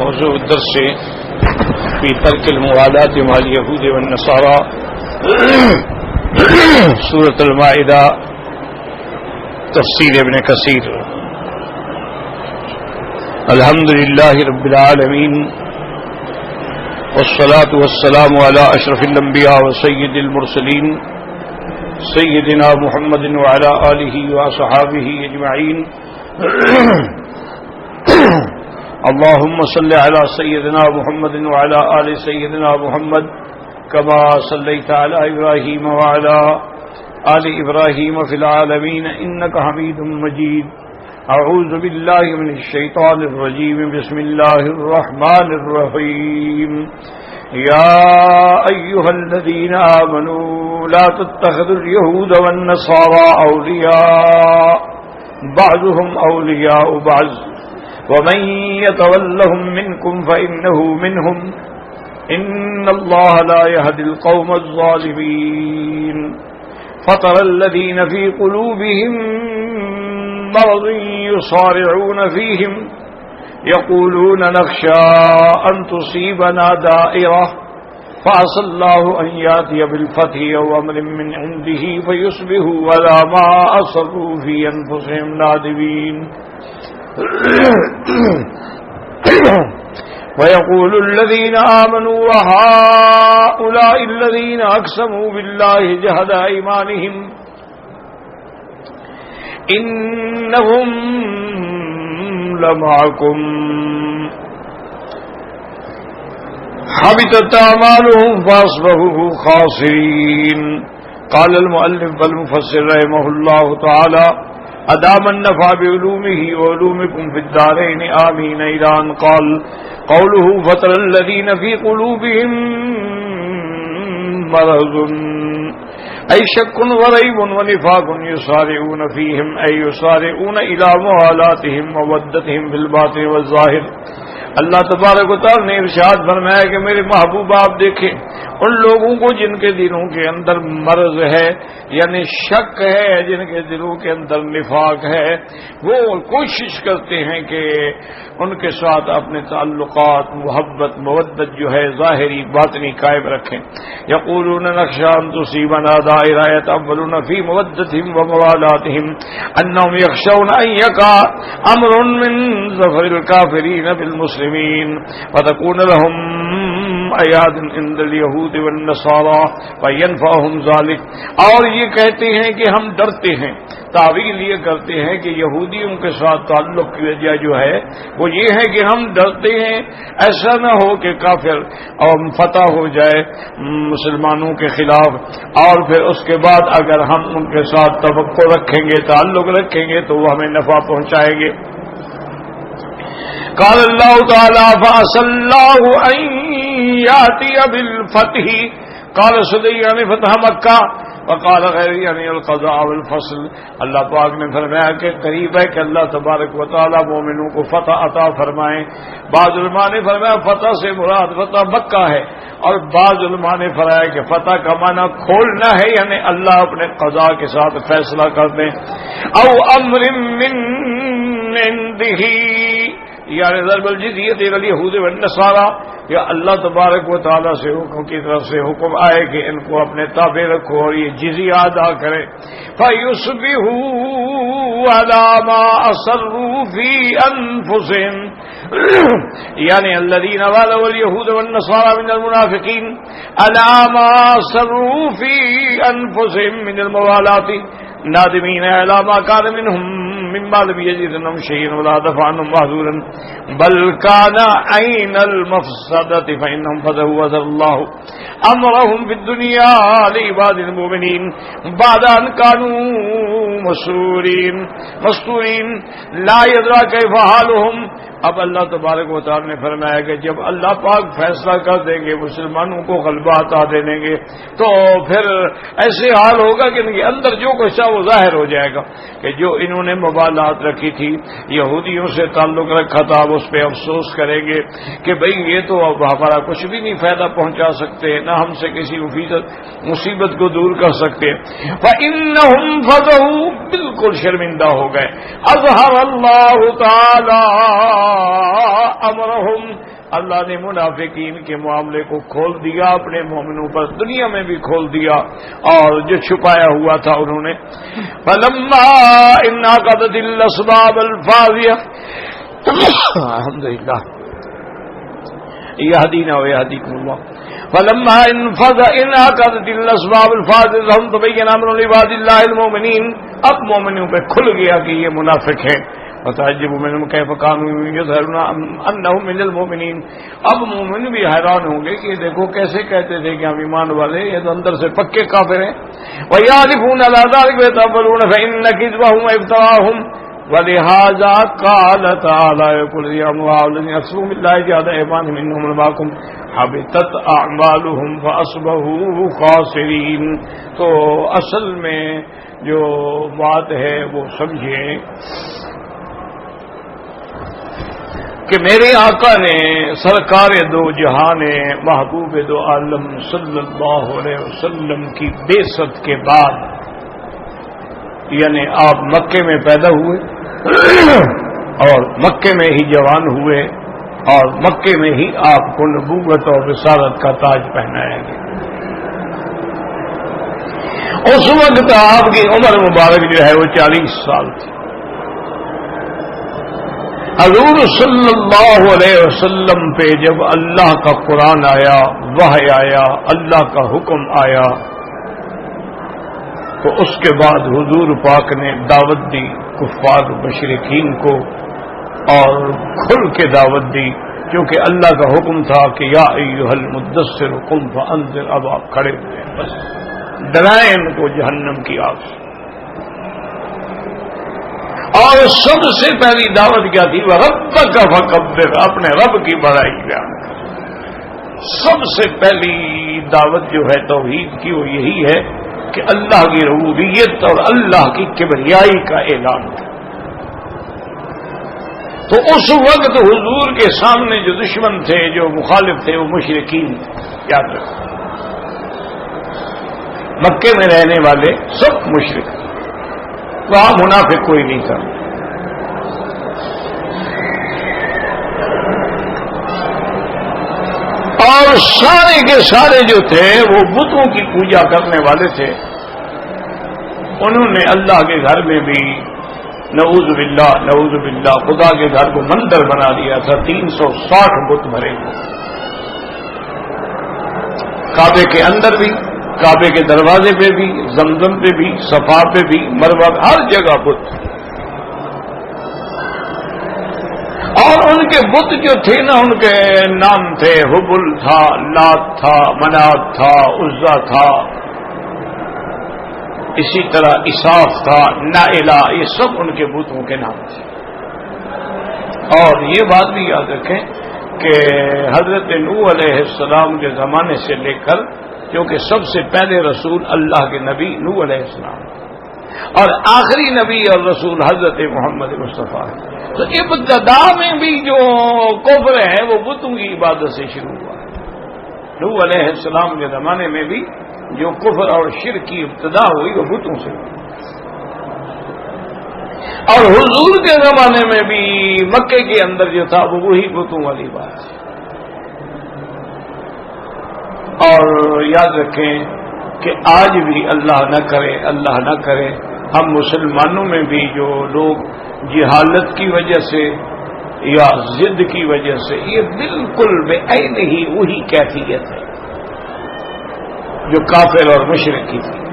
موضوع الدرس في ترك الموالاة مع اليهود والنصارى سورة المائدة تفسير ابن كثير. الحمد لله رب العالمين والصلاة والسلام على أشرف الأنبياء وسيد المرسلين سيدنا محمد وعلى آله وصحابه أجمعين. اللهم صل على سيدنا محمد وعلى آل سيدنا محمد كما صليت على إبراهيم وعلى آل إبراهيم في العالمين إنك حميد مجيد. أعوذ بالله من الشيطان الرجيم. بسم الله الرحمن الرحيم. يا أيها الذين آمنوا لا تتخذوا اليهود والنصارى أولياء بعضهم أولياء بعض ومن يتولهم منكم فإنه منهم إن الله لا يهدي القوم الظالمين. فطر الذين في قلوبهم مرض يصارعون فيهم يقولون نخشى أن تصيبنا دائرة فعسى الله أن يأتي بالفتح أو أمر من عنده فيصبحوا على ما أصروا في أنفسهم نادمين. ويقول الذين آمنوا وهؤلاء الذين أقسموا بالله جهد أيمانهم إنهم لمعكم حبطت أعمالهم فأصبحوا خاسرين. قال المؤلف والمفسر رحمه الله تعالى أدام النفع بعلومه وعلومكم في الدارين آمين. إلى أن قال قوله فطر الذين في قلوبهم مرض أي شك وريب ونفاق يسارعون فيهم أي يسارعون إلى موالاتهم وودتهم في الباطن والظاهر. اللہ تبارک و تعالی نے ارشاد فرمایا کہ میرے محبوب آپ دیکھیں ان لوگوں کو جن کے دلوں کے اندر مرض ہے یعنی شک ہے، جن کے دلوں کے اندر نفاق ہے، وہ کوشش کرتے ہیں کہ ان کے ساتھ اپنے تعلقات محبت مودت جو ہے ظاہری باطنی قائم رکھیں. یقولون نخشى ان تصيبنا دائرة يتأولون في مودتهم وموالاتهم انهم يخشون ان يقع امر من ظفر الكافرين بالمسلمين فتكون لهم ایاد عند اليهود والنصارى فينفعهم ذلك. اور یہ کہتے ہیں کہ ہم ڈرتے ہیں، تعویل یہ کرتے ہیں کہ یہودیوں کے ساتھ تعلق کی وجہ جو ہے وہ یہ ہے کہ ہم ڈرتے ہیں ایسا نہ ہو کہ کافر اور فتح ہو جائے مسلمانوں کے خلاف، اور پھر اس کے بعد اگر ہم ان کے ساتھ توقع رکھیں گے تعلق رکھیں گے تو وہ ہمیں نفع پہنچائیں گے. قال اللہ تعالی فعسى الله ان يأتي بالفتح قال صدی یعنی فتح مکہ وقال غیر یعنی القضاء والفصل. اللہ پاک نے فرمایا کہ قریب ہے کہ اللہ تبارک و تعالی مومنوں کو فتح عطا فرمائیں. بعض علماء نے فرمایا فتح سے مراد فتح مکہ ہے، اور بعض علماء نے فرمایا کہ فتح کا معنی کھولنا ہے یعنی اللہ اپنے قضاء کے ساتھ فیصلہ کر دیں. او امر من عنده یعنی ضرب الجزیۃ علی اليہود والنصارى، یا اللہ تبارک و تعالیٰ سے حکم کی طرف سے حکم آئے کہ ان کو اپنے تابع رکھو اور یہ جزیہ ادا کریں. فَيُصْبِحُوا عَلَى مَا أَصَرُّوا فِي أَنفُسِهِمْ یعنی الذین والوا اليہود والنصارى من المنافقین عَلَى مَا أَصَرُّوا فِي أَنفُسِهِمْ من الموالات نادمین عَلَى مَا كَانَ مِنْهُمْ مما لم يجدنهم شيئا ولا دفع عنهم معذورا بل كان عين المفسدة فإنهم فذهوا وذر الله أمرهم في الدنيا لعباد المؤمنين بعد أن كانوا مستورين لا يدرى كيف حالهم. اب اللہ تبارک و تعالی نے فرمایا کہ جب اللہ پاک فیصلہ کر دیں گے مسلمانوں کو غلبہ عطا دے دیں گے تو پھر ایسے حال ہوگا کہ ان کے اندر جو کچھ تھا وہ ظاہر ہو جائے گا کہ جو انہوں نے موالات رکھی تھی یہودیوں سے تعلق رکھا تھا اب اس پہ افسوس کریں گے کہ بھئی یہ تو اب ہمارا کچھ بھی نہیں فائدہ پہنچا سکتے، نہ ہم سے کسی مصیبت کو دور کر سکتے. فَإِنَّهُمْ فَضَحُوا بالکل شرمندہ ہو گئے. اظہر اللہ تعالی امرہم اللہ نے منافقین کے معاملے کو کھول دیا اپنے مومنوں پر، دنیا میں بھی کھول دیا، اور جو چھپایا ہوا تھا انہوں نے فلما انعقدت الاسباب الفاضیہ الحمدللہ یہدینا ویہدیکم اللہ فلما انعقدت الاسباب الفاضیہ لهم تبین امر لعباد اللہ المؤمنین، اب مومنوں پہ کھل گیا کہ یہ منافق ہیں، فتعجب منهم كيف كانوا يظهرون انهم من المؤمنین، اب مومن بھی حیران ہوں گے کہ دیکھو کیسے کہتے تھے کہ ہم ایمان والے، یہ تو اندر سے پکے کافر ہیں، ويعرفون على ذلك ويتأولون فإن كذبهم افتراهم، ولهذا قال تعالى يقول يا أيها الذين أقسموا بالله جهد أيمانهم إنهم لمعكم حبطت أعمالهم فأصبحوا خاسرين۔ تو اصل میں جو بات ہے وہ سمجھیں کہ میرے آقا نے سرکار دو جہان محبوب دو عالم صلی اللہ علیہ وسلم کی بعثت کے بعد، یعنی آپ مکے میں پیدا ہوئے اور مکے میں ہی جوان ہوئے اور مکے میں ہی آپ کو نبوت اور رسالت کا تاج پہنایا گیا۔ اس وقت آپ کی عمر مبارک جو ہے وہ 40 سال تھی۔ حضور صلی اللہ علیہ وسلم پہ جب اللہ کا قرآن آیا، وحی آیا، اللہ کا حکم آیا، تو اس کے بعد حضور پاک نے دعوت دی کفار مشرکین کو، اور کھل کے دعوت دی، کیونکہ اللہ کا حکم تھا کہ یا ایھا المدثر قم فانذر، اب آپ کھڑے ہوئے ہیں، بس ڈرائیں ان کو جہنم کی آگ سے۔ اور سب سے پہلی دعوت کیا تھی؟ وَرَبَّكَ فَكَبِّرْ، اپنے رب کی بڑائی بیان کر۔ سب سے پہلی دعوت جو ہے توحید کی وہ یہی ہے کہ اللہ کی ربوبیت اور اللہ کی کبریائی کا اعلان کر۔ تو اس وقت حضور کے سامنے جو دشمن تھے، جو مخالف تھے، وہ مشرکین تھے، یاد رکھو، مکے میں رہنے والے سب مشرک، وہاں منافق کوئی نہیں تھا۔ اور سارے کے سارے جو تھے وہ بتوں کی پوجا کرنے والے تھے، انہوں نے اللہ کے گھر میں بھی نعوذ باللہ خدا کے گھر کو مندر بنا دیا تھا، 360 بت بھرے ہوئے، کعبے کے اندر بھی، کعبے کے دروازے پہ بھی، زمزم پہ بھی، صفا پہ بھی، مروہ، ہر جگہ بت۔ اور ان کے بت جو تھے نا، ان کے نام تھے، حبل تھا، لات تھا، منات تھا، عزا تھا، اسی طرح اساف تھا، نائلہ، یہ سب ان کے بتوں کے نام تھے۔ اور یہ بات بھی یاد رکھیں کہ حضرت نوح علیہ السلام کے زمانے سے لے کر، کیونکہ سب سے پہلے رسول اللہ کے نبی نوح علیہ السلام اور آخری نبی اور رسول حضرت محمد مصطفیٰ، تو ابتدا میں بھی جو کفر ہے وہ بتوں کی عبادت سے شروع ہوا ہے۔ نوح علیہ السلام کے زمانے میں بھی جو کفر اور شرک کی ابتدا ہوئی وہ بتوں سے ہوئی، اور حضور کے زمانے میں بھی مکے کے اندر جو تھا وہ وہی بتوں والی بات ہے۔ اور یاد رکھیں کہ آج بھی اللہ نہ کرے ہم مسلمانوں میں بھی جو لوگ جہالت کی وجہ سے یا ضد کی وجہ سے، یہ بالکل بے عین ہی وہی کیفیت ہے جو کافر اور مشرک کی تھی۔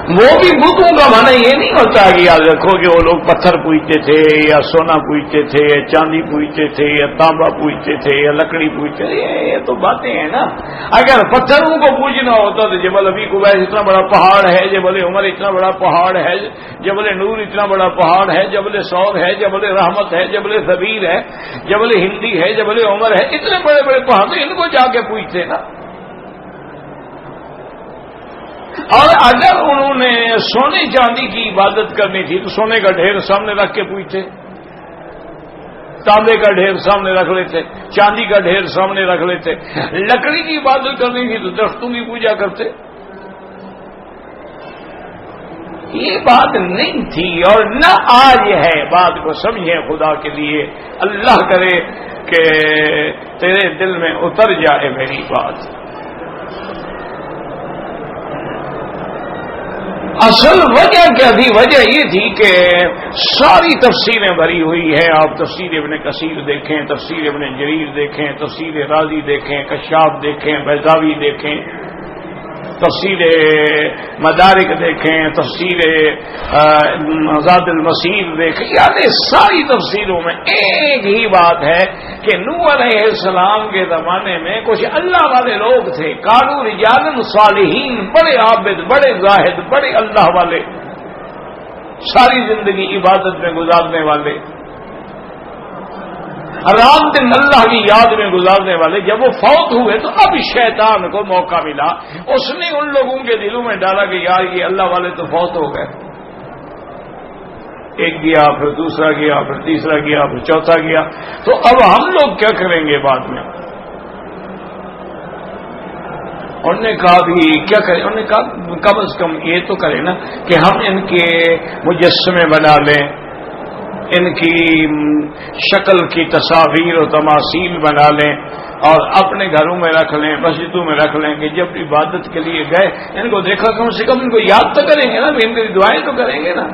وہ بھی بتوں کا معنی یہ نہیں ہوتا کہ یاد رکھو کہ وہ لوگ پتھر پوجتے تھے یا سونا پوجتے تھے یا چاندی پوجتے تھے یا تانبا پوجتے تھے یا لکڑی پوجتے تھے، یہ تو باتیں ہیں نا۔ اگر پتھروں کو پوجنا ہوتا تو جبل ابی قبیس اتنا بڑا پہاڑ ہے، جبل عمر اتنا بڑا پہاڑ ہے، جبل نور اتنا بڑا پہاڑ ہے، جبل ثور ہے، جبل رحمت ہے، جبل ثبیر ہے، جبل ہندی ہے، جبل عمر ہے، اتنے بڑے بڑے پہاڑ، ان کو جا کے پوجتے نا۔ اور اگر انہوں نے سونے چاندی کی عبادت کرنی تھی تو سونے کا ڈھیر سامنے رکھ کے پوجتے، تانبے کا ڈھیر سامنے رکھ لیتے، چاندی کا ڈھیر سامنے رکھ لیتے۔ لکڑی کی عبادت کرنی تھی تو درختوں کی پوجا کرتے۔ یہ بات نہیں تھی اور نہ آج ہے. بات کو سمجھیں خدا کے لیے. اللہ کرے کہ تیرے دل میں اتر جائے میری بات. اصل وجہ کیا تھی؟ وجہ یہ تھی کہ ساری تفسیریں بھری ہوئی ہیں. آپ تفسیر ابن کثیر دیکھیں، تفسیر ابن جریر دیکھیں، تفسیر رازی دیکھیں، کشاف دیکھیں، بیضاوی دیکھیں، تفسیر مدارک دیکھیں، تفسیر زاد المسیر دیکھیں. یعنی ساری تفسیروں میں ایک ہی بات ہے کہ نوح علیہ السلام کے زمانے میں کچھ اللہ والے لوگ تھے، کانوا رجال صالحین، بڑے عابد، بڑے زاہد، بڑے اللہ والے، ساری زندگی عبادت میں گزارنے والے، رات دن اللہ کی یاد میں گزارنے والے. جب وہ فوت ہوئے تو اب شیطان کو موقع ملا. اس نے ان لوگوں کے دلوں میں ڈالا کہ یار یہ اللہ والے تو فوت ہو گئے. ایک گیا، پھر دوسرا گیا، پھر تیسرا گیا، پھر چوتھا گیا. تو اب ہم لوگ کیا کریں گے بعد میں؟ انہوں نے کہا بھی کیا کریں؟ انہوں نے کہا کم از کم یہ تو کریں نا کہ ہم ان کے مجسمے بنا لیں، ان کی شکل کی تصاویر و تماثیل بنا لیں اور اپنے گھروں میں رکھ لیں، مسجدوں میں رکھ لیں کہ جب عبادت کے لیے گئے ان کو دیکھا کم سے کم ان کو یاد تو کریں گے نا، ان کی دعائیں تو کریں گے نا.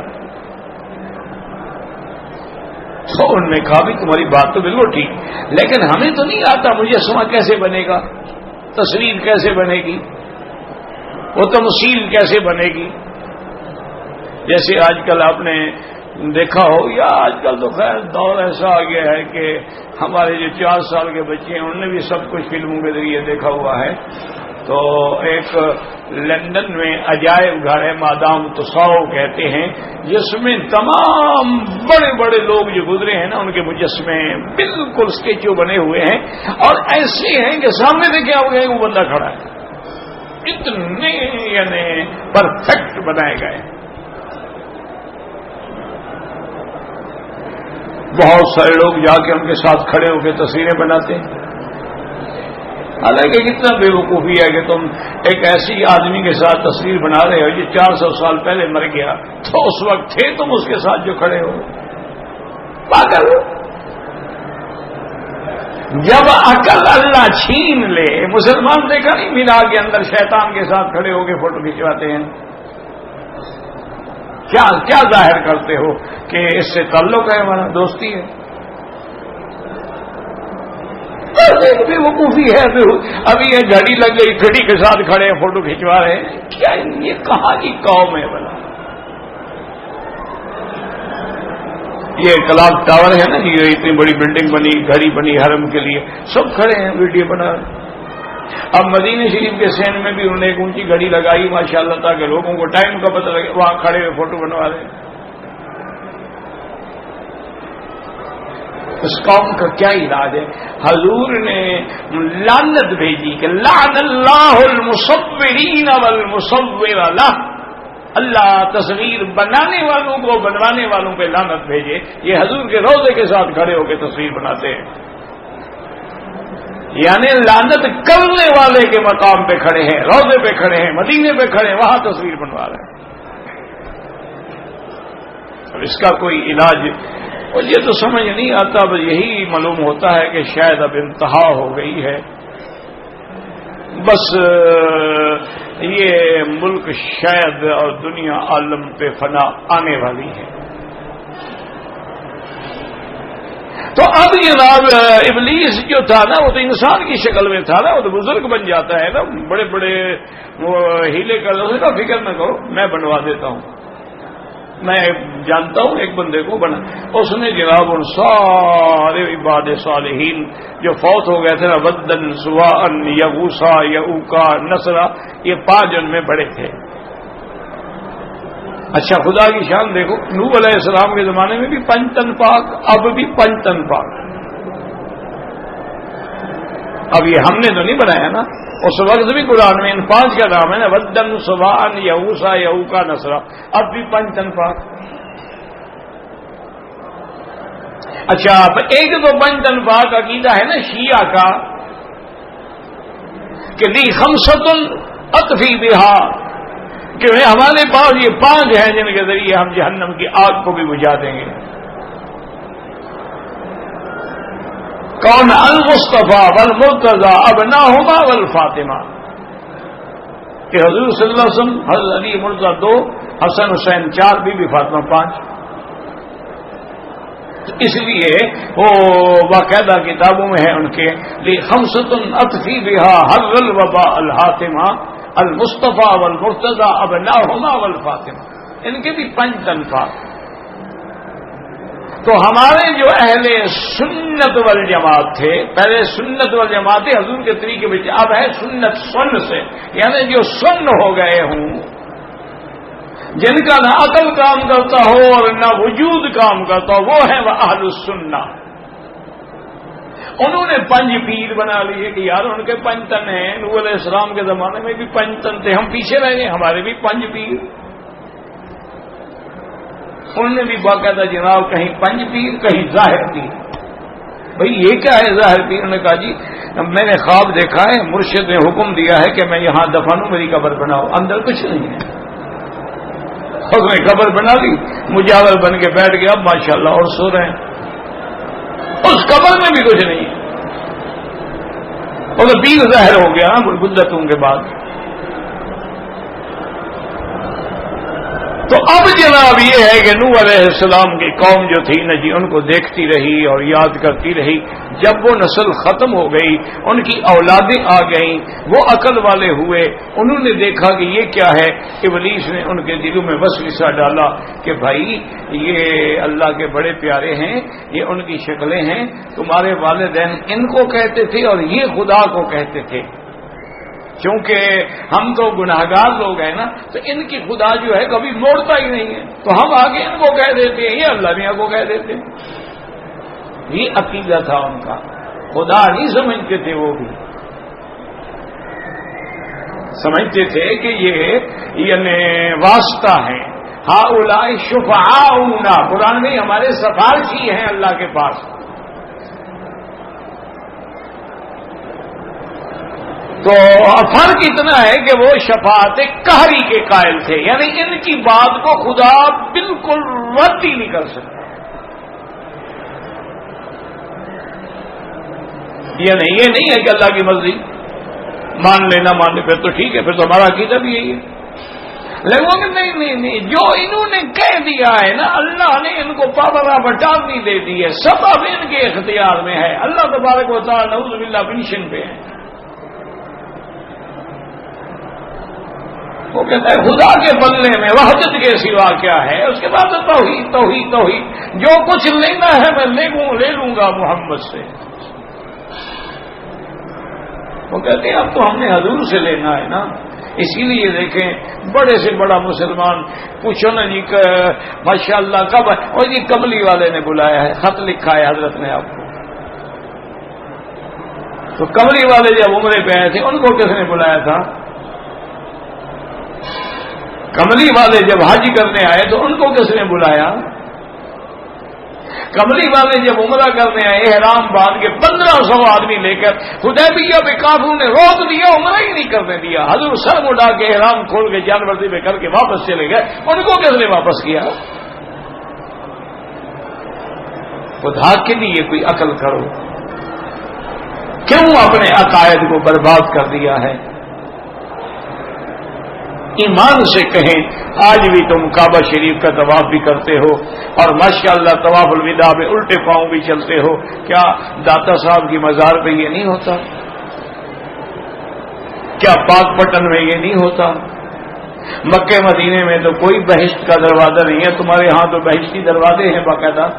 تو انہوں نے کہا بھی تمہاری بات تو بالکل ٹھیک، لیکن ہمیں تو نہیں آتا مجسمہ کیسے بنے گا، تصویر کیسے بنے گی، وہ تمثیل کیسے بنے گی. جیسے آج کل آپ نے دیکھا ہو، یا آج کل تو خیر دور ایسا آ گیا ہے کہ ہمارے جو 4 سال کے بچے ہیں انہوں نے بھی سب کچھ فلموں کے ذریعے دیکھا ہوا ہے. تو ایک لندن میں عجائب گھر ہے مادام تساؤ کہتے ہیں، جس میں تمام بڑے بڑے لوگ جو گزرے ہیں نا ان کے مجسمے بالکل اسٹیچو بنے ہوئے ہیں اور ایسے ہیں کہ سامنے سے کیا ہو گئے وہ بندہ کھڑا ہے. اتنے یعنی پرفیکٹ بنائے گئے. بہت سارے لوگ جا کے ان کے ساتھ کھڑے ہو کے تصویریں بناتے ہیں. حالانکہ کتنا بے وقوفی ہے کہ تم ایک ایسی آدمی کے ساتھ تصویر بنا رہے ہو جو 400 سال پہلے مر گیا، تو اس وقت تھے تم اس کے ساتھ جو کھڑے ہو. پاگل. جب عقل اللہ چھین لے، مسلمان دیکھا نہیں مینا کے اندر شیطان کے ساتھ کھڑے ہو کے فوٹو کھنچواتے ہیں. کیا ظاہر کرتے ہو کہ اس سے تعلق ہے، ہمارا دوستی ہے. بے وقوفی ہے. ابھی یہ گھڑی لگ گئی، گھڑی کے ساتھ کھڑے ہیں فوٹو کھنچوا رہے ہیں. کیا یہ کہاں کی قوم ہے بنا؟ یہ کلاک ٹاور ہے نا، یہ اتنی بڑی بلڈنگ بنی، گھڑی بنی حرم کے لیے، سب کھڑے ہیں ویڈیو بنا رہے ہیں. اب مدینہ شریف کے سین میں بھی انہوں نے ایک اونچی گھڑی لگائی ماشاءاللہ تاکہ لوگوں کو ٹائم کا پتہ لگے، وہاں کھڑے ہوئے فوٹو بنوا رہے ہیں. اس قوم کا کیا علاج ہے؟ حضور نے لعنت بھیجی کہ لعن اللہ المصورین والمصور لہ. اللہ تصویر بنانے والوں کو بنوانے والوں پہ لعنت بھیجے. یہ حضور کے روضے کے ساتھ کھڑے ہو کے تصویر بناتے ہیں، یعنی لعنت کرنے والے کے مقام پہ کھڑے ہیں، روضے پہ کھڑے ہیں، مدینے پہ کھڑے ہیں، وہاں تصویر بنوا رہے ہیں. اب اس کا کوئی علاج اور یہ تو سمجھ نہیں آتا. بس یہی معلوم ہوتا ہے کہ شاید اب انتہا ہو گئی ہے. بس یہ ملک شاید اور دنیا عالم پہ فنا آنے والی ہے. تو اب جناب ابلیس جو تھا نا وہ تو انسان کی شکل میں تھا نا، وہ تو بزرگ بن جاتا ہے نا، بڑے بڑے ہیلے کر دو. فکر نہ کرو میں بنوا دیتا ہوں. میں جانتا ہوں ایک بندے کو بنا، اس نے جناب ان سارے عباد صالحین جو فوت ہو گئے تھے نا، ودن، سواء، یغوثا، یعوقا، نصرا، یہ 5 ان میں بڑے تھے. اچھا خدا کی شان دیکھو، نوح علیہ السلام کے زمانے میں بھی 5 تن پاک، اب بھی 5 تن پاک. اب یہ ہم نے تو نہیں بنایا نا، اس وقت بھی قرآن میں ان 5 کا نام ہے نا، ودن، سواء، یغوثا، یعوقا، نصرا، اب بھی 5 تن پاک. اچھا اب ایک تو 5 تن پاک عقیدہ ہے نا شیعہ کا کہ لی خمسۃ اطفی بہا کہ ہمارے پاس یہ 5 ہیں جن کے ذریعے ہم جہنم کی آگ کو بھی بجھا دیں گے. کون؟ المصطفیٰ والمرتضیٰ ابناہما والفاطمہ. کہ حضور صلی اللہ علیہ وسلم، حضرت علی مرتضیٰ 2، حسن حسین 4، بی بی فاطمہ 5. اس لیے وہ باقاعدہ کتابوں میں ہے ان کے لیے خمسۃ اطفی بہا حر الوباء الحاتمہ المصطفیٰ والمرتضیٰ ابناہما والفاطمہ. ان کے بھی 5 تنفاذ. تو ہمارے جو اہل سنت والجماعت تھے، پہلے سنت والجماعت تھے حضور کے طریقے میں، اب ہے سنت سن سے، یعنی جو سن ہو گئے ہوں، جن کا نہ عقل کام کرتا ہو اور نہ وجود کام کرتا ہو، وہ ہے وہ اہل السنہ. انہوں نے 5 پیر بنا لیے کہ یار ان کے 5 تن ہیں. نوح علیہ السلام کے زمانے میں بھی 5 تن تھے، ہم پیچھے رہ گئے، ہمارے بھی 5 پیر. انہوں نے بھی باقاعدہ جناب کہیں 5 پیر، کہیں ظاہر پیر. بھئی یہ کیا ہے ظاہر پیر؟ انہوں نے کہا جی میں نے خواب دیکھا ہے، مرشد نے حکم دیا ہے کہ میں یہاں دفن ہوں، میری قبر بناؤ، اندر کچھ نہیں ہے. اس نے قبر بنا لی، مجاور بن کے بیٹھ گیا، اب ماشاءاللہ اور سو رہے ہیں. اس قبر میں بھی کچھ نہیں ہے. وہ تو پیر ظاہر ہو گیا مدتوں کے بعد. تو اب جناب یہ ہے کہ نوح علیہ السلام کی قوم جو تھی نا جی، ان کو دیکھتی رہی اور یاد کرتی رہی. جب وہ نسل ختم ہو گئی، ان کی اولادیں آ گئیں، وہ عقل والے ہوئے، انہوں نے دیکھا کہ یہ کیا ہے. ابلیس نے ان کے دلوں میں وسوسہ ڈالا کہ بھائی یہ اللہ کے بڑے پیارے ہیں، یہ ان کی شکلیں ہیں، تمہارے والدین ان کو کہتے تھے اور یہ خدا کو کہتے تھے. چونکہ ہم تو گناہگار لوگ ہیں نا، تو ان کی خدا جو ہے کبھی موڑتا ہی نہیں ہے، تو ہم آگے ان کو کہہ دیتے ہیں، یہ اللہ میاں کو کہہ دیتے ہیں. یہ عقیدہ تھا ان کا. خدا نہیں سمجھتے تھے، وہ بھی سمجھتے تھے کہ یہ یعنی واسطہ ہیں. ہؤلاء شفعاؤنا، قرآن میں ہمارے سفارشی ہیں اللہ کے پاس. تو فرق اتنا ہے کہ وہ شفاعت قہری کے قائل تھے، یعنی ان کی بات کو خدا بالکل رد ہی نہیں کر سکتا. یہ نہیں ہے کہ اللہ کی مرضی، مان لینا مان لے پھر تو ٹھیک ہے، پھر تو ہمارا عقیدہ بھی یہی ہے. لیکن نہیں، جو انہوں نے کہہ دیا ہے نا، اللہ نے ان کو پاور آف اٹارنی دے دی ہے، سب اب ان کے اختیار میں ہے. اللہ تبارک و تعالی نعوذ باللہ پنشن پہ ہے. وہ کہتا ہے خدا کے بننے میں وحدت کے سوا کیا ہے. اس کے بعد توحید توحید توحید، جو کچھ لینا ہے میں لے لوں گا محمد سے. وہ کہتے ہیں اب تو ہم نے حضور سے لینا ہے نا. اسی لیے دیکھیں بڑے سے بڑا مسلمان پوچھو نا جی ماشاء اللہ کب، اور جی کملی والے نے بلایا ہے، خط لکھا ہے حضرت نے آپ کو. تو کملی والے جب عمرے پہ آئے تھے ان کو کس نے بلایا تھا؟ کملی والے جب حج کرنے آئے تو ان کو کس نے بلایا؟ کملی والے جب عمرہ کرنے آئے احرام باندھ کے 1500 آدمی لے کر حدیبیہ پہ کافروں نے روک دیا، عمرہ ہی نہیں کرنے دیا. حضور سر اٹھا کے احرام کھول کے جان ورزی پہ کر کے واپس چلے گئے. ان کو کس نے واپس کیا؟ خدا کے لیے کوئی عقل کرو. کیوں اپنے عقائد کو برباد کر دیا ہے؟ ایمان سے کہیں آج بھی تم کعبہ شریف کا طواف بھی کرتے ہو اور ماشاءاللہ طواف الوداع میں الٹے پاؤں بھی چلتے ہو. کیا داتا صاحب کی مزار پہ یہ نہیں ہوتا؟ کیا پاک پٹن میں یہ نہیں ہوتا؟ مکہ مدینے میں تو کوئی بہشت کا دروازہ نہیں ہے، تمہارے ہاں تو بہشتی دروازے ہیں باقاعدہ.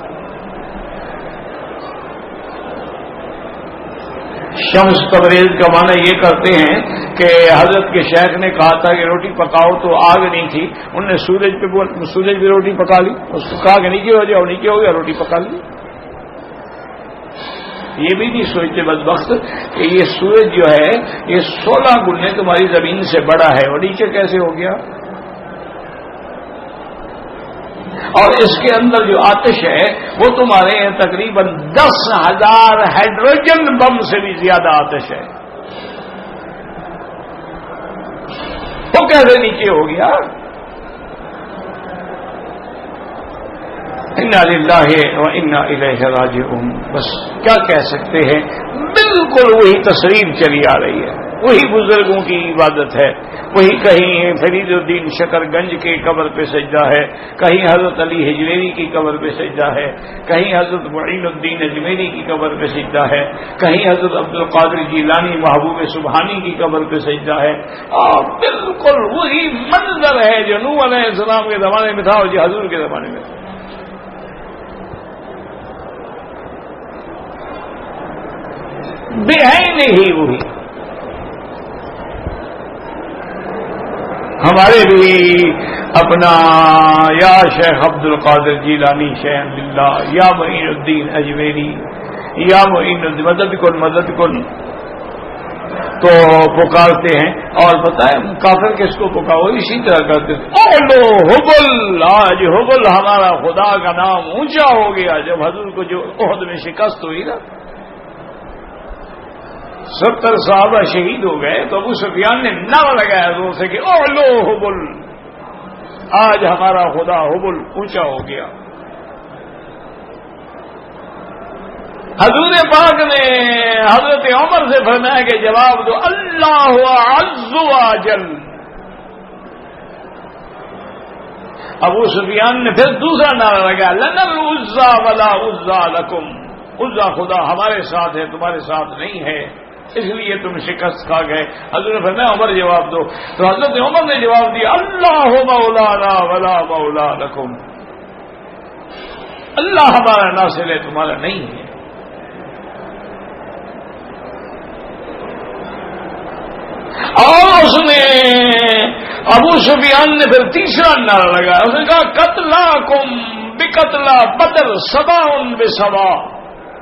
شمس تبریز کا معنی یہ کرتے ہیں کہ حضرت کے شیخ نے کہا تھا کہ روٹی پکاؤ تو آگ نہیں تھی، انہوں نے سورج پہ روٹی پکا لی. اس کو کہا کہ نیچے ہو جاؤ، نیچے ہو گیا، روٹی پکا لی. یہ بھی نہیں سوچتے بدبخت کہ یہ سورج جو ہے یہ 16 گنے تمہاری زمین سے بڑا ہے اور نیچے کیسے ہو گیا. اور اس کے اندر جو آتش ہے وہ تمہارے تقریباً 10,000 ہائیڈروجن بم سے بھی زیادہ آتش ہے. وہ کیسے نیچے ہو گیا؟ انا للہ و انا الیہ راجعون. بس کیا کہہ سکتے ہیں، بالکل وہی تصریف چلی آ رہی ہے، وہی بزرگوں کی عبادت ہے. وہی کہیں فرید الدین شکر گنج کی قبر پہ سجدہ ہے، کہیں حضرت علی حجویری کی قبر پہ سجدہ ہے، کہیں حضرت معین الدین اجمیری کی قبر پہ سجدہ ہے، کہیں حضرت عبد القادر جیلانی محبوب سبحانی کی قبر پہ سجدہ ہے. بالکل وہی منظر ہے جو نوح علیہ السلام کے زمانے میں تھا اور جو حضور کے زمانے میں تھا. بے نہیں وہی. ہمارے بھی اپنا یا شیخ عبد القادر جیلانی شیخ اللہ، یا معین الدین اجمیری، یا معین الدین مدد کن تو پکارتے ہیں. اور بتائیں کافر کس کو پکارو؟ اسی طرح کرتے تھے. اولو حبل، آج حبل ہمارا خدا کا نام اونچا ہو گیا جب حضور کو جو احد میں شکست ہوئی نا، 70 صحابہ شہید ہو گئے تو ابو سفیان نے نعرہ لگایا زور سے کہ اولو حبل، آج ہمارا خدا حبل اونچا ہو گیا. حضور پاک نے حضرت عمر سے فرمایا کہ جواب دو اللہ عز و جل. ابو سفیان نے پھر دوسرا نعرہ لگایا لنا العزا ولا عزا لکم، عزا خدا ہمارے ساتھ ہے تمہارے ساتھ نہیں ہے، اس لیے تم شکست کھا گئے. حضرت نے فرمایا عمر جواب دو، تو حضرت عمر نے جواب دیا اللہ مولانا ولا مولا لکم، اللہ ہمارا ناصر ہے تمہارا نہیں ہے. اور اس نے ابو سفیان نے پھر تیسرا نعرہ لگایا، اس نے کہا قتلاکم بقتلا بدر سواء بسواء،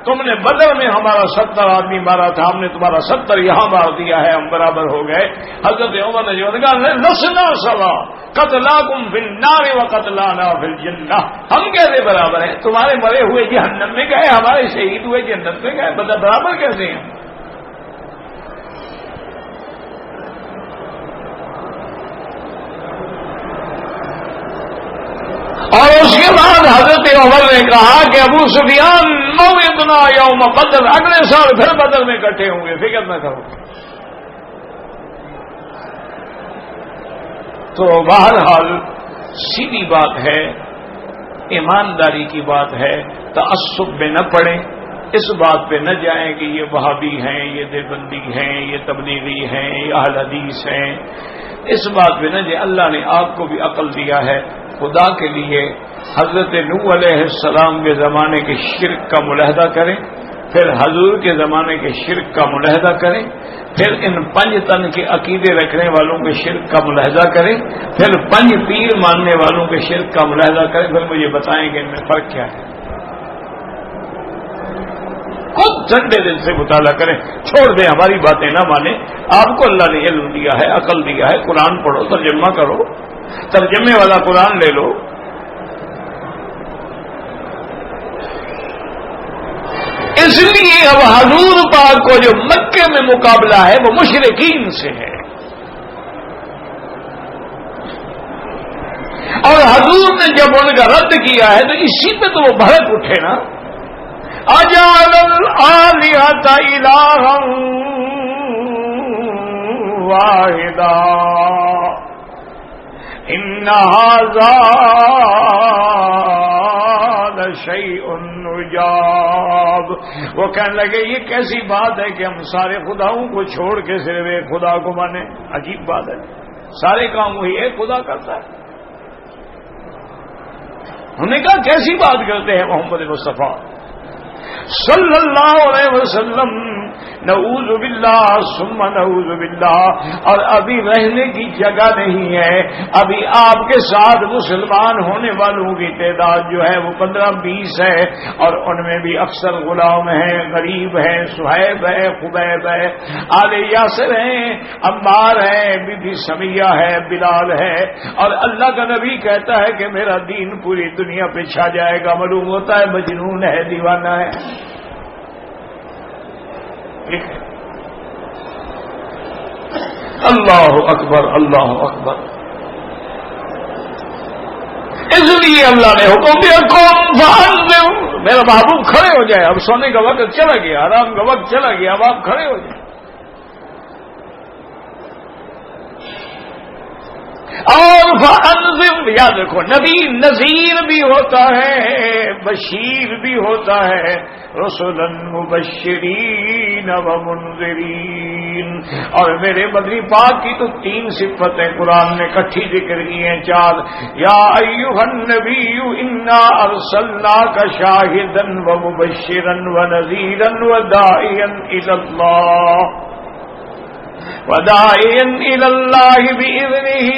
تم نے بدر میں ہمارا 70 آدمی مارا تھا، ہم نے تمہارا 70 یہاں مار دیا ہے، ہم برابر ہو گئے. حضرت عمر نے جو کہا لسنا سوا قتلاکم فی النار و قتلانا فی الجنہ، ہم کیسے برابر ہیں؟ تمہارے مرے ہوئے جہنم میں گئے، ہمارے شہید ہوئے جنت میں گئے، برابر کیسے ہیں؟ اور اس کے بعد حضرت عمر نے کہا کہ ابو سفیان موعدنا یوم بدر، اگلے سال پھر بدر میں اکٹھے ہوں گے، فکر نہ کرو. تو بہرحال سیدھی بات ہے، ایمانداری کی بات ہے، تعصب میں نہ پڑیں، اس بات پہ نہ جائیں کہ یہ وہابی ہیں، یہ دیوبندی ہیں، یہ تبلیغی ہیں، یہ اہل حدیث ہیں. اس بات پہ نہ جائیں. اللہ نے آپ کو بھی عقل دیا ہے. خدا کے لیے حضرت نوح علیہ السلام کے زمانے کے شرک کا ملاحظہ کریں، پھر حضور کے زمانے کے شرک کا ملاحظہ کریں، پھر ان 5 تن کے عقیدے رکھنے والوں کے شرک کا ملاحظہ کریں، پھر 5 پیر ماننے والوں کے شرک کا ملاحظہ کریں، پھر مجھے بتائیں کہ ان میں فرق کیا ہے. خود ٹھنڈے دل سے مطالعہ کریں، چھوڑ دیں ہماری باتیں نہ مانیں. آپ کو اللہ نے علم دیا ہے، عقل دیا ہے، قرآن پڑھو، ترجمہ کرو، ترجمے والا قرآن لے لو. اس لیے اب حضور پاک کو جو مکے میں مقابلہ ہے وہ مشرکین سے ہے، اور حضور نے جب ان کا رد کیا ہے تو اسی پہ تو وہ بھڑک اٹھے نا. اجعل الآلہۃ الہا واحدا ان ھذا لشیء عجاب. وہ کہنے لگے یہ کیسی بات ہے کہ ہم سارے خداؤں کو چھوڑ کے صرف ایک خدا کو مانیں؟ عجیب بات ہے، سارے کام وہی ایک خدا کرتا ہے. انہوں نے کہا کیسی بات کرتے ہیں محمد مصطفیٰ صلی اللہ علیہ وسلم، نعوذ باللہ ثم نعوذ باللہ. اور ابھی رہنے کی جگہ نہیں ہے، ابھی آپ کے ساتھ مسلمان ہونے والوں کی تعداد جو ہے وہ 15-20 ہے، اور ان میں بھی اکثر غلام ہیں، غریب ہیں، صہیب ہے، خبیب ہے، آل یاسر ہیں، عمار ہے، بی بی سمیہ ہے، بلال ہے. اور اللہ کا نبی کہتا ہے کہ میرا دین پوری دنیا پہ چھا جائے گا. معلوم ہوتا ہے مجنون ہے، دیوانہ ہے. اللہ اکبر اللہ اکبر. اس لیے اللہ نے حکم دیا کون فانذر، میرا محبوب کھڑے ہو جائے. اب سونے کا وقت چلا گیا، آرام کا وقت چلا گیا، اب آپ کھڑے ہو جائیں. اور فانذر، یاد رکھو نبی نذیر بھی ہوتا ہے، بشیر بھی ہوتا ہے، رسلا مبشرین ومنذرین. اور میرے مدنی پاک کی تو 3 صفتیں قرآن نے اکٹھی ذکر کی ہیں، 4. یا ایھا النبی انا ارسلناک شاہدا ومبشرا ونذیرا وداعیا الی اللہ وَدَاعِيًا إِلَى اللَّهِ بِإِذْنِهِ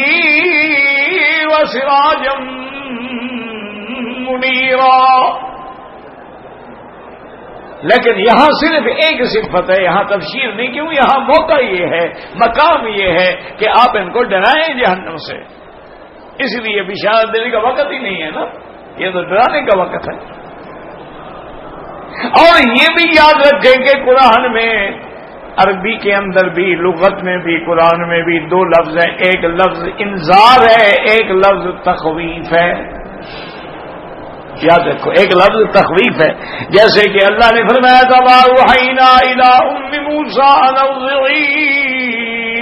وَسِرَاجًا مُنِيرًا. لیکن یہاں صرف ایک صفت ہے، یہاں تبشیر نہیں. کیوں؟ یہاں موقع یہ ہے، مقام یہ ہے کہ آپ ان کو ڈرائیں جہنم سے. اس لیے بشارت دینے کا وقت ہی نہیں ہے نا، یہ تو ڈرانے کا وقت ہے. اور یہ بھی یاد رکھیں کہ قرآن میں، عربی کے اندر بھی، لغت میں بھی، قرآن میں بھی 2 لفظ ہیں. ایک لفظ انذار ہے، ایک لفظ تخویف ہے. یاد رکھو، ایک لفظ تخویف ہے. جیسے کہ اللہ نے فرمایا تھا وَأَوْحَيْنَا إِلَىٰ أُمِّ مُوسَىٰ أَنْ أَرْضِعِيهِ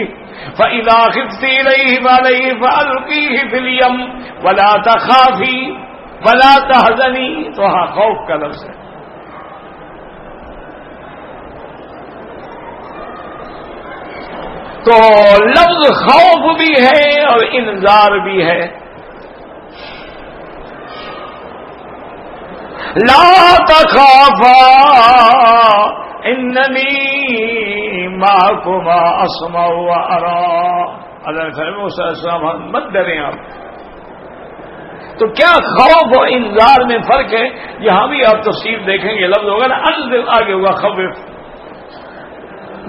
فَإِذَا خِفْتِ عَلَيْهِ فَأَلْقِيهِ فِي الْيَمِّ وَلَا تَخَافِي وَلَا تَحْزَنِي. تو ہاں خوف کا لفظ ہے. تو لفظ خوف بھی ہے اور انذار بھی ہے. لا تخافا اننی معکما اسمع وارا. اللہ علیہ السلام مت ڈریں آپ. تو کیا خوف اور انذار میں فرق ہے؟ یہاں بھی آپ تفسیر دیکھیں گے، لفظ ہوگا نا انذر، آگے ہوگا خوف،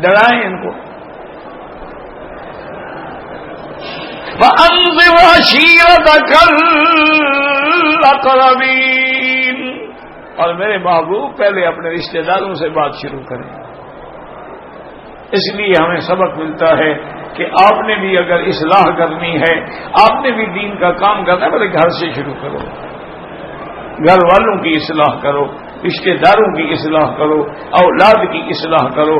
ڈرائیں ان کو. وَأَنذِرْ عَشِيرَتَكَ الْأَقْرَبِينَ. اور میرے محبوب پہلے اپنے رشتہ داروں سے بات شروع کریں. اس لیے ہمیں سبق ملتا ہے کہ آپ نے بھی اگر اصلاح کرنی ہے، آپ نے بھی دین کا کام کرنا ہے، پہلے گھر سے شروع کرو. گھر والوں کی اصلاح کرو، رشتہ داروں کی اصلاح کرو، اولاد کی اصلاح کرو.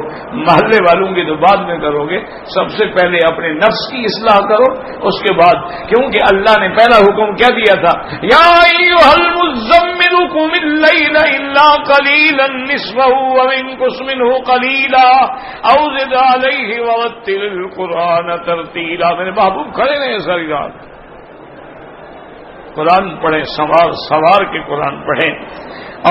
محلے والوں کی تو بعد میں کرو گے، سب سے پہلے اپنے نفس کی اصلاح کرو، اس کے بعد. کیونکہ اللہ نے پہلا حکم کیا دیا تھا؟ یا ایھا المزمل قم اللیل الا قلیلا نصفہ او انقص منہ قلیلا او زد علیہ ورتل القرآن ترتیلا. میرے محبوب کھڑے رہے ساری رات، قرآن پڑھیں، سوار کے قرآن پڑھیں.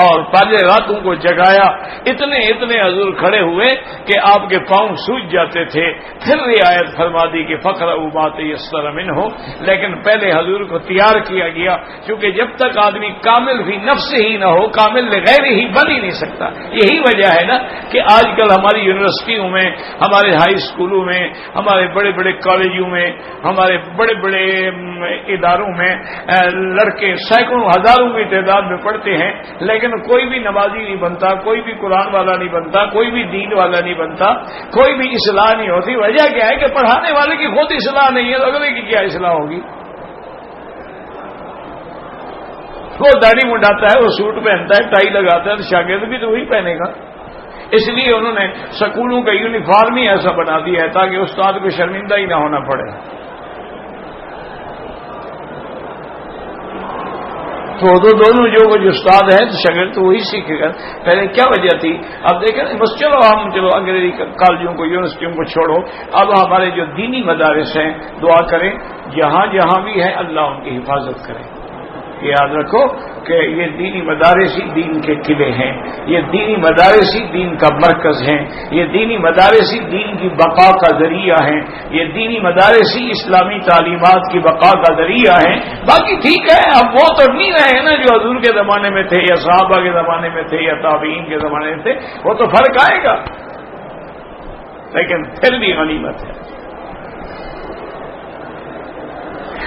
اور پہلے راتوں کو جگایا، اتنے حضور کھڑے ہوئے کہ آپ کے پاؤں سوج جاتے تھے. پھر رعایت فرما دی کہ فقرؤوا ما تیسر منہ. لیکن پہلے حضور کو تیار کیا گیا، کیونکہ جب تک آدمی کامل فی نفس ہی نہ ہو، کامل لغیر ہی بن ہی نہیں سکتا. یہی وجہ ہے نا کہ آج کل ہماری یونیورسٹیوں میں، ہمارے ہائی اسکولوں میں، ہمارے بڑے بڑے کالجوں میں، ہمارے بڑے بڑے اداروں میں لڑکے سینکڑوں ہزاروں کی تعداد میں پڑھتے ہیں، لیکن کوئی بھی نمازی نہیں بنتا، کوئی بھی قرآن والا نہیں بنتا، کوئی بھی دین والا نہیں بنتا، کوئی بھی اصلاح نہیں ہوتی. وجہ کیا ہے کہ پڑھانے والے کی خود اصلاح نہیں ہے، تو اگلے کی کیا اصلاح ہوگی؟ وہ داڑھی منڈاتا ہے، وہ سوٹ پہنتا ہے، ٹائی لگاتا ہے، تو شاگرد بھی تو وہی پہنے گا. اس لیے انہوں نے سکولوں کا یونیفارم ہی ایسا بنا دیا ہے تاکہ استاد کو شرمندہ ہی نہ ہونا پڑے. تو دونوں جو کچھ استاد ہیں تو شاگرد تو وہی سیکھے گا. پہلے کیا وجہ تھی؟ اب دیکھیں بس چلو انگریزی کالجوں کو، یونیورسٹیوں کو چھوڑو. اب ہمارے جو دینی مدارس ہیں، دعا کریں جہاں جہاں بھی ہیں اللہ ان کی حفاظت کرے. یاد رکھو کہ یہ دینی مدارس ہی دین کے قلعے ہیں، یہ دینی مدارس ہی دین کا مرکز ہیں، یہ دینی مدارس ہی دین کی بقا کا ذریعہ ہیں، یہ دینی مدارس ہی اسلامی تعلیمات کی بقا کا ذریعہ ہیں. باقی ٹھیک ہے، اب وہ تو نہیں رہے نا جو حضور کے زمانے میں تھے یا صحابہ کے زمانے میں تھے یا تابعین کے زمانے میں تھے، وہ تو فرق آئے گا، لیکن پھر بھی غنیمت ہے.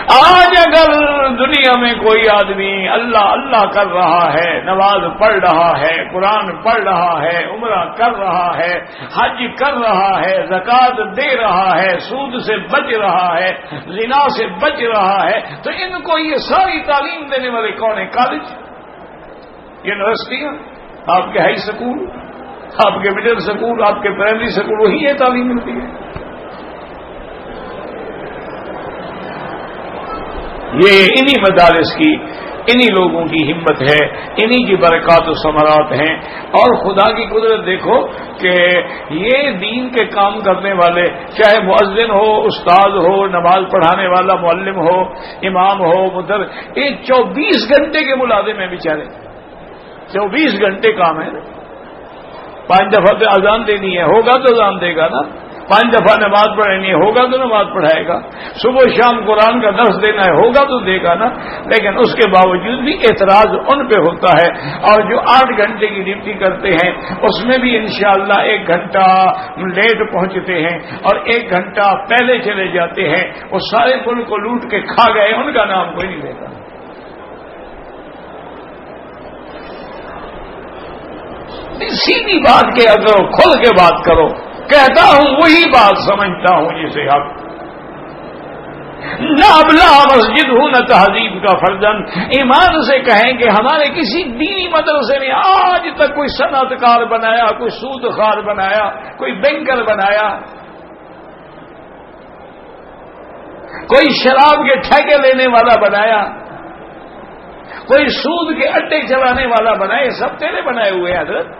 آج اگر دنیا میں کوئی آدمی اللہ اللہ کر رہا ہے، نماز پڑھ رہا ہے، قرآن پڑھ رہا ہے، عمرہ کر رہا ہے، حج کر رہا ہے، زکوٰۃ دے رہا ہے، سود سے بچ رہا ہے، زنا سے بچ رہا ہے، تو ان کو یہ ساری تعلیم دینے والے کون ہیں؟ کالج، یونیورسٹیاں، آپ کے ہائی سکول، آپ کے مڈل سکول، آپ کے پرائمری سکول، وہی یہ تعلیم ملتی ہے۔ یہ انہی مدارس کی، انہی لوگوں کی ہمت ہے، انہی کی برکات و ثمرات ہیں۔ اور خدا کی قدرت دیکھو کہ یہ دین کے کام کرنے والے، چاہے مؤذن ہو، استاد ہو، نماز پڑھانے والا معلم ہو، امام ہو، یہ 24 گھنٹے کے ملازم ہیں بیچارے، 24 گھنٹے کام ہے۔ 5 دفعہ تو اذان دینی ہے، ہوگا تو اذان دے گا نا، 5 دفعہ نماز پڑھنی ہے، ہوگا تو نماز پڑھائے گا، صبح شام قرآن کا درس دینا ہے، ہوگا تو دے گا نا۔ لیکن اس کے باوجود بھی اعتراض ان پہ ہوتا ہے، اور جو 8 گھنٹے کی ڈیوٹی کرتے ہیں اس میں بھی انشاءاللہ 1 گھنٹہ لیٹ پہنچتے ہیں اور 1 گھنٹہ پہلے چلے جاتے ہیں، وہ سارے ملک کو لوٹ کے کھا گئے، ان کا نام کوئی نہیں لیتا۔ سیدھی بات کیا کرو، کھل کے بات کرو، کہتا ہوں وہی بات سمجھتا ہوں جسے حق۔ نہ ابلا مسجد ہوں نہ تہذیب کا فرزن، ایمان سے کہیں کہ ہمارے کسی دینی مدرسے نے آج تک کوئی صنعت کار بنایا، کوئی سود خار بنایا، کوئی بینکر بنایا، کوئی شراب کے ٹھیکے لینے والا بنایا، کوئی سود کے اڈے چلانے والا بنایا، یہ سب تیرے بنائے ہوئے ہیں حضرت،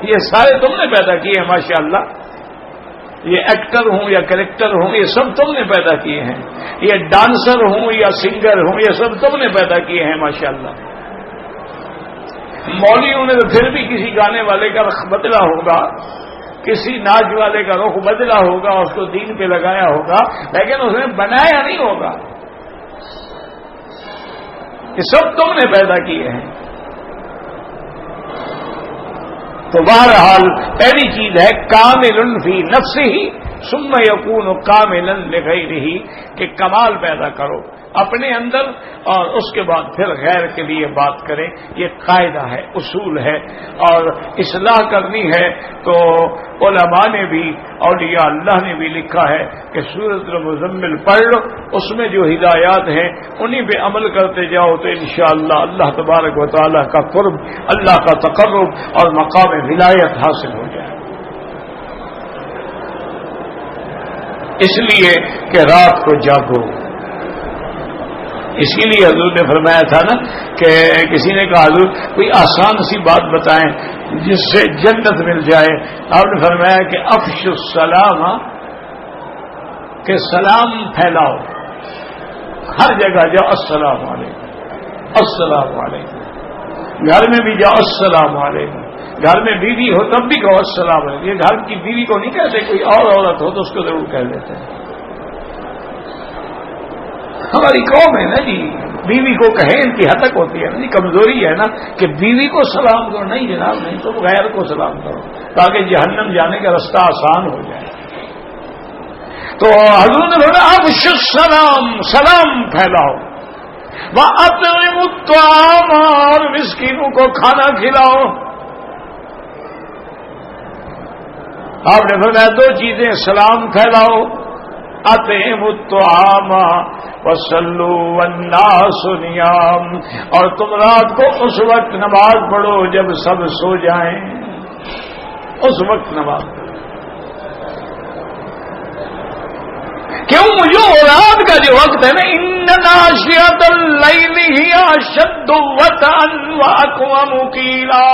یہ سارے تم نے پیدا کیے ہیں ماشاءاللہ۔ یہ ایکٹر ہوں یا کریکٹر ہوں، یہ سب تم نے پیدا کیے ہیں، یہ ڈانسر ہوں یا سنگر ہوں، یہ سب تم نے پیدا کیے ہیں ماشاءاللہ۔ مولویوں نے تو پھر بھی کسی گانے والے کا رخ بدلا ہوگا، کسی ناچ والے کا رخ بدلا ہوگا، اس کو دین پہ لگایا ہوگا، لیکن اس نے بنایا نہیں ہوگا۔ یہ سب تم نے پیدا کیے ہیں۔ تو بہرحال پہلی چیز ہے کامل فی نفسہ ثم یکون کاملا لغیرہ، کہ کمال پیدا کرو اپنے اندر اور اس کے بعد پھر غیر کے لیے بات کریں، یہ قاعدہ ہے، اصول ہے۔ اور اصلاح کرنی ہے تو علماء نے بھی، اولیاء اللہ نے بھی لکھا ہے کہ سورۃ المزمل پڑھ لو، اس میں جو ہدایات ہیں انہی پہ عمل کرتے جاؤ تو انشاءاللہ اللہ تبارک و تعالیٰ کا قرب، اللہ کا تقرب اور مقام ولایت حاصل ہو جائے۔ اس لیے کہ رات کو جاگو، اسی لیے حضور نے فرمایا تھا نا کہ کسی نے کہا حضور کوئی آسان سی بات بتائیں جس سے جنت مل جائے، آپ نے فرمایا کہ افش السلام، کہ سلام پھیلاؤ، ہر جگہ جاؤ السلام علیکم السلام علیکم، گھر میں بھی جاؤ السلام علیکم، گھر میں بیوی ہو تب بھی کہو السلام علیکم۔ یہ گھر کی بیوی کو نہیں کہتے، کوئی اور عورت ہو تو اس کو ضرور کہہ دیتے ہیں۔ ہماری قوم ہے نا جی، بیوی کو کہیں ان کی حتک ہوتی ہے نا جی، کمزوری ہے نا کہ بیوی کو سلام کرو، نہیں جناب نہیں، تو غیر کو سلام کرو تاکہ جہنم جانے کا رستہ آسان ہو جائے۔ تو حضور نے بولا افش السلام، سلام پھیلاؤ، وَأَطْعِمُوا الطَّعَامَ، اور مسکینوں کو کھانا کھلاؤ۔ آپ نے فرمایا 2 چیزیں، سلام پھیلاؤ، اطعموا الطعام وصلوا والناس نیام، اور تم رات کو اس وقت نماز پڑھو جب سب سو جائیں، اس وقت نماز پڑھو۔ کیوں؟ جو رات کا جو وقت ہے نا، ان ناشئۃ اللیل ہی اشد وطئا واقوم قیلا،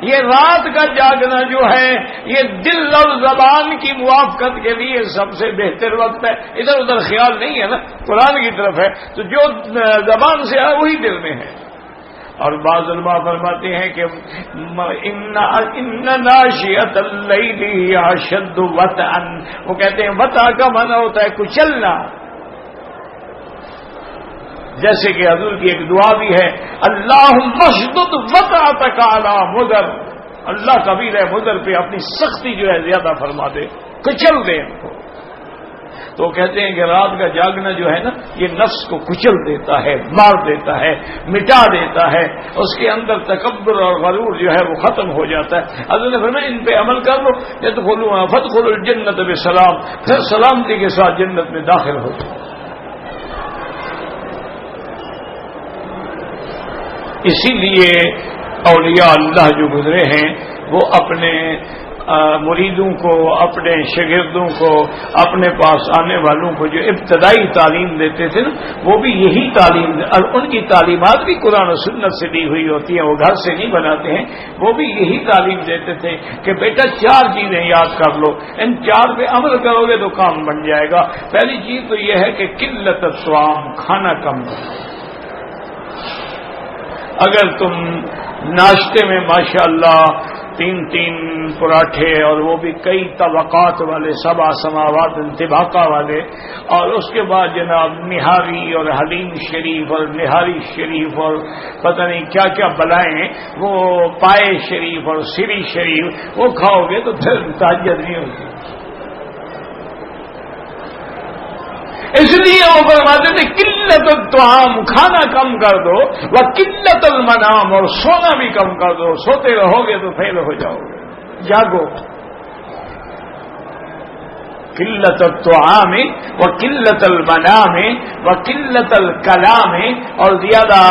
یہ رات کا جاگنا جو ہے یہ دل اور زبان کی موافقت کے لیے سب سے بہتر وقت ہے۔ ادھر ادھر خیال نہیں ہے نا، قرآن کی طرف ہے، تو جو زبان سے ہے وہی دل میں ہے۔ اور بعض علماء فرماتے ہیں کہ ان ناشئۃ اللیل ہی اشد وطئا، وہ کہتے ہیں وطأ کا معنی ہوتا ہے کچلنا، جیسے کہ حضور کی ایک دعا بھی ہے اللہم اشدد وطأتک علی مضر، اللہ قبیلہ مضر پہ اپنی سختی جو ہے زیادہ فرما دے، کچل دے ان کو۔ تو کہتے ہیں کہ رات کا جاگنا جو ہے نا یہ نفس کو کچل دیتا ہے، مار دیتا ہے، مٹا دیتا ہے، اس کے اندر تکبر اور غرور جو ہے وہ ختم ہو جاتا ہے۔ حضرت نے فرمایا ان پہ عمل کر لو، فادخلوا الجنۃ بسلام، پھر سلامتی کے ساتھ جنت میں داخل ہو جاؤ۔ اسی لیے اولیاء اللہ جو گزرے ہیں وہ اپنے مریدوں کو، اپنے شاگردوں کو، اپنے پاس آنے والوں کو جو ابتدائی تعلیم دیتے تھے نا وہ بھی یہی تعلیم، اور ان کی تعلیمات بھی قرآن و سنت سے دی ہوئی ہوتی ہیں، وہ گھر سے نہیں بناتے ہیں، وہ بھی یہی تعلیم دیتے تھے کہ بیٹا 4 چیزیں یاد کر لو، ان 4 پہ عمل کرو گے تو کام بن جائے گا۔ پہلی چیز تو یہ ہے کہ قلت الطعام، کھانا کم کرو۔ اگر تم ناشتے میں ماشاءاللہ 3 پراٹھے اور وہ بھی کئی طبقات والے، 7 سماوات انطباقہ والے، اور اس کے بعد جناب نہاری اور حلیم شریف اور نہاری شریف اور پتہ نہیں کیا کیا بلائیں، وہ پائے شریف اور سری شریف وہ کھاؤ گے تو پھر تہجد نہیں ہوگی۔ اس لیے وہ فرماتے تھے قلت الطعام، کھانا کم کر دو، وہ قلت المنام، اور سونا بھی کم کر دو، سوتے رہو گے تو فیل ہو جاؤ گے، جاگو۔ قلت الطعام وقلت المنام وقلت الکلام، اور زیادہ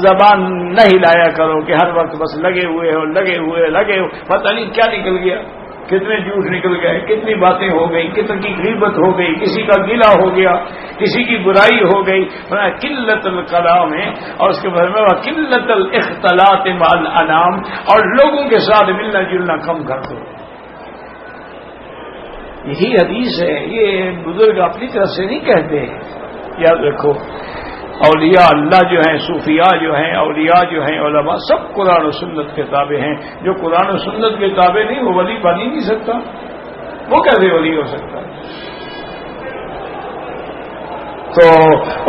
زبان نہ ہلایا کرو کہ ہر وقت بس لگے ہوئے ہو، پتہ نہیں کیا نکل گیا، کتنے جھوٹ نکل گئے، کتنی باتیں ہو گئی، کتنی کی غیبت ہو گئی، کسی کا گلہ ہو گیا، کسی کی برائی ہو گئی، قلت الکلام ہے، اور اس کے بعد میں قلت الاختلاط مع الانام، اور لوگوں کے ساتھ ملنا جلنا کم کر دو۔ یہی حدیث ہے، یہ بزرگ اپنی طرف سے نہیں کہتے ہیں، یاد رکھو۔ اولیاء اللہ جو ہیں، صوفیاء جو ہیں، اولیاء جو ہیں، علماء سب قرآن و سنت کے تابع ہیں۔ جو قرآن و سنت کے تابع نہیں وہ ولی بن ہی نہیں سکتا، وہ کیسے ولی ہو سکتا ہے؟ تو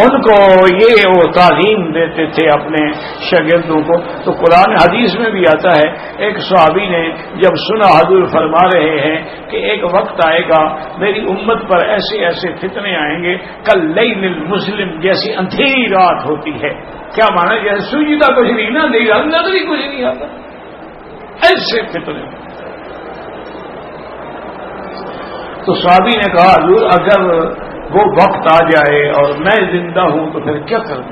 ان کو یہ وہ تعلیم دیتے تھے اپنے شاگردوں کو۔ تو قرآن حدیث میں بھی آتا ہے، ایک صحابی نے جب سنا حضور فرما رہے ہیں کہ ایک وقت آئے گا میری امت پر ایسے ایسے فتنے آئیں گے کاللیل المظلم، جیسی اندھیری رات ہوتی ہے، کیا مانا جیسے سوجیدہ کچھ نہیں نہ دے گا، نظر ہی کچھ نہیں آتا، ایسے فتنے۔ تو صحابی نے کہا حضور اگر وہ وقت آ جائے اور میں زندہ ہوں تو پھر کیا کروں؟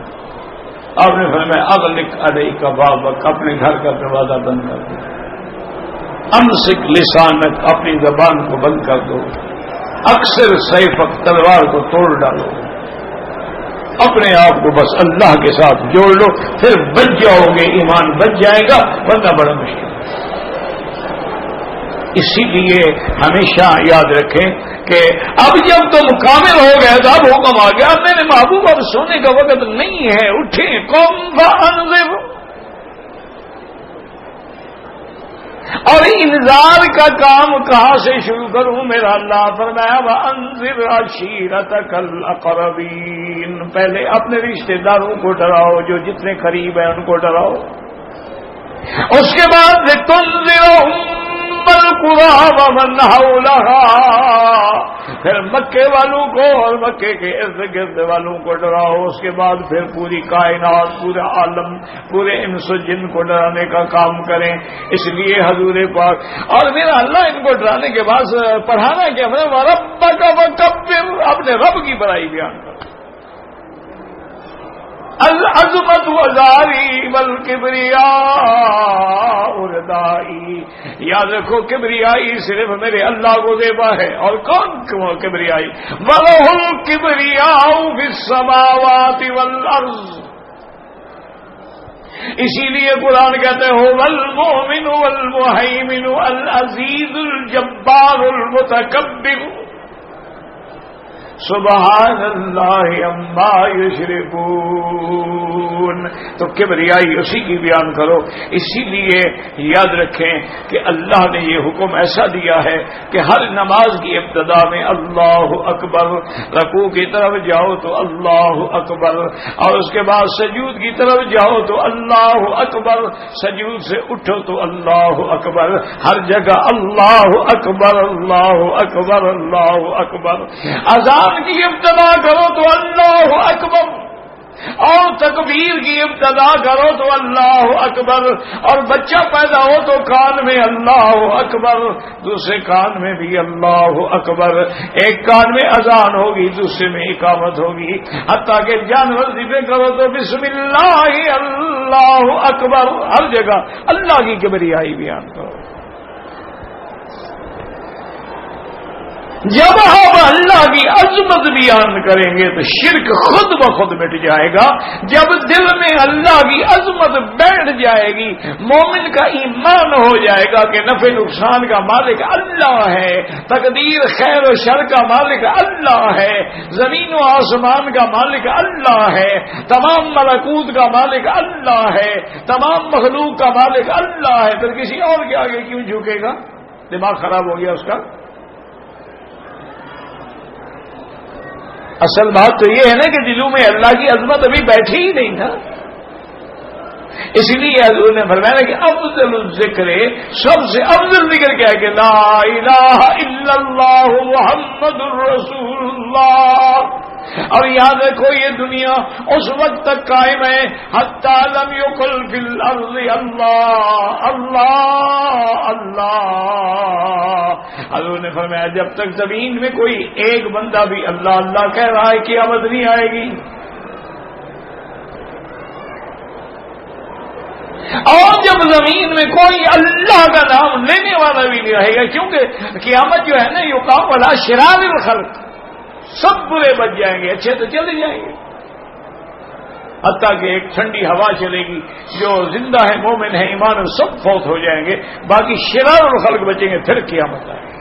آپ نے فرمایا اغلق علیک بابک، اپنے گھر کا دروازہ بند کر دو، امسک لسانک، اپنی زبان کو بند کر دو، اکثر سیفک، تلوار کو توڑ ڈالو، اپنے آپ کو بس اللہ کے ساتھ جوڑ لو، پھر بچ جاؤ گے، ایمان بچ جائے گا، ورنہ بڑا مشکل۔ اسی لیے ہمیشہ یاد رکھیں کہ اب جب تم کامل ہو گئے تو اب حکم آ گیا میرے محبوب اب سونے کا وقت نہیں ہے، اٹھیں، قم فانذر۔ اور انذار کا کام کہاں سے شروع کروں؟ میرا اللہ فرمایا وانذر عشیرتک الاقربین، پہلے اپنے رشتہ داروں کو ڈراؤ جو جتنے قریب ہیں ان کو ڈراؤ، اس کے بعد تنذرہم القریٰ ومن حولہا، پھر مکے والوں کو اور مکے کے ارد گرد والوں کو ڈراؤ، اس کے بعد پھر پوری کائنات، پورا عالم، پورے انس و جن کو ڈرانے کا کام کریں۔ اس لیے حضور پاک اور میرا اللہ ان کو ڈرانے کے بعد پڑھانا کیا؟ ربک وکبر، اپنے رب کی بڑائی بیان کرو، العظمت وزاری والکبریاء ردائی، یاد رکھو کبریائی صرف میرے اللہ کو زیبا ہے، اور کون کبریائی؟ وَلَهُ الْكِبْرِيَاءُ فِي السَّمَاوَاتِ وَالْأَرْضِ، اسی لیے قرآن کہتے ہیں وَالْمُؤْمِنُ وَالْمُهَيْمِنُ الْعَزِيزُ الْجَبَّارُ الْمُتَكَبِّرُ سبحان اللہ عما یشرکون۔ تو کبریائی اسی کی بیان کرو۔ اسی لیے یاد رکھیں کہ اللہ نے یہ حکم ایسا دیا ہے کہ ہر نماز کی ابتدا میں اللہ اکبر، رکوع کی طرف جاؤ تو اللہ اکبر، اور اس کے بعد سجود کی طرف جاؤ تو اللہ اکبر، سجود سے اٹھو تو اللہ اکبر، ہر جگہ اللہ اکبر اللہ اکبر اللہ اکبر۔ اذان اذان کی ابتدا کرو تو اللہ اکبر، اور تکبیر کی ابتدا کرو تو اللہ اکبر، اور بچہ پیدا ہو تو کان میں اللہ اکبر، دوسرے کان میں بھی اللہ اکبر، ایک کان میں اذان ہوگی دوسرے میں اقامت ہوگی، حتیٰ کہ جانور ذبح کرو تو بسم اللہ اللہ اکبر، ہر جگہ اللہ کی کبریائی بیان کرو۔ جب ہم اللہ کی عظمت بیان کریں گے تو شرک خود بخود مٹ جائے گا۔ جب دل میں اللہ کی عظمت بیٹھ جائے گی، مومن کا ایمان ہو جائے گا کہ نفع نقصان کا مالک اللہ ہے، تقدیر خیر و شر کا مالک اللہ ہے، زمین و آسمان کا مالک اللہ ہے، تمام ملکوت کا مالک اللہ ہے، تمام مخلوق کا مالک اللہ ہے، پھر کسی اور کے آگے کیوں جھکے گا؟ دماغ خراب ہو گیا اس کا۔ اصل بات تو یہ ہے نا کہ دلوں میں اللہ کی عظمت ابھی بیٹھی ہی نہیں نا، اس لیے حضور نے فرمایا کہ افضل الذکر، سب سے افضل ذکر کیا ہے کہ لا الہ الا اللہ محمد الرسول اللہ۔ اور یاد رکھو یہ دنیا اس وقت تک قائم ہے حتی لم یقل فی الارض اللہ اللہ اللہ۔ حضور نے فرمایا جب تک زمین میں کوئی ایک بندہ بھی اللہ اللہ کہہ رہا ہے قیامت نہیں آئے گی۔ اور جب زمین میں کوئی اللہ کا نام لینے والا بھی نہیں رہے گا، کیونکہ قیامت جو ہے نا یقام علی شرار الخلق، سب برے بچ جائیں گے، اچھے تو چلے جائیں گے، حتیٰ کہ ایک ٹھنڈی ہوا چلے گی، جو زندہ ہے مومن ہے ایمان اور سب فوت ہو جائیں گے، باقی شرار الخلق بچیں گے، پھر قیامت آئے گی۔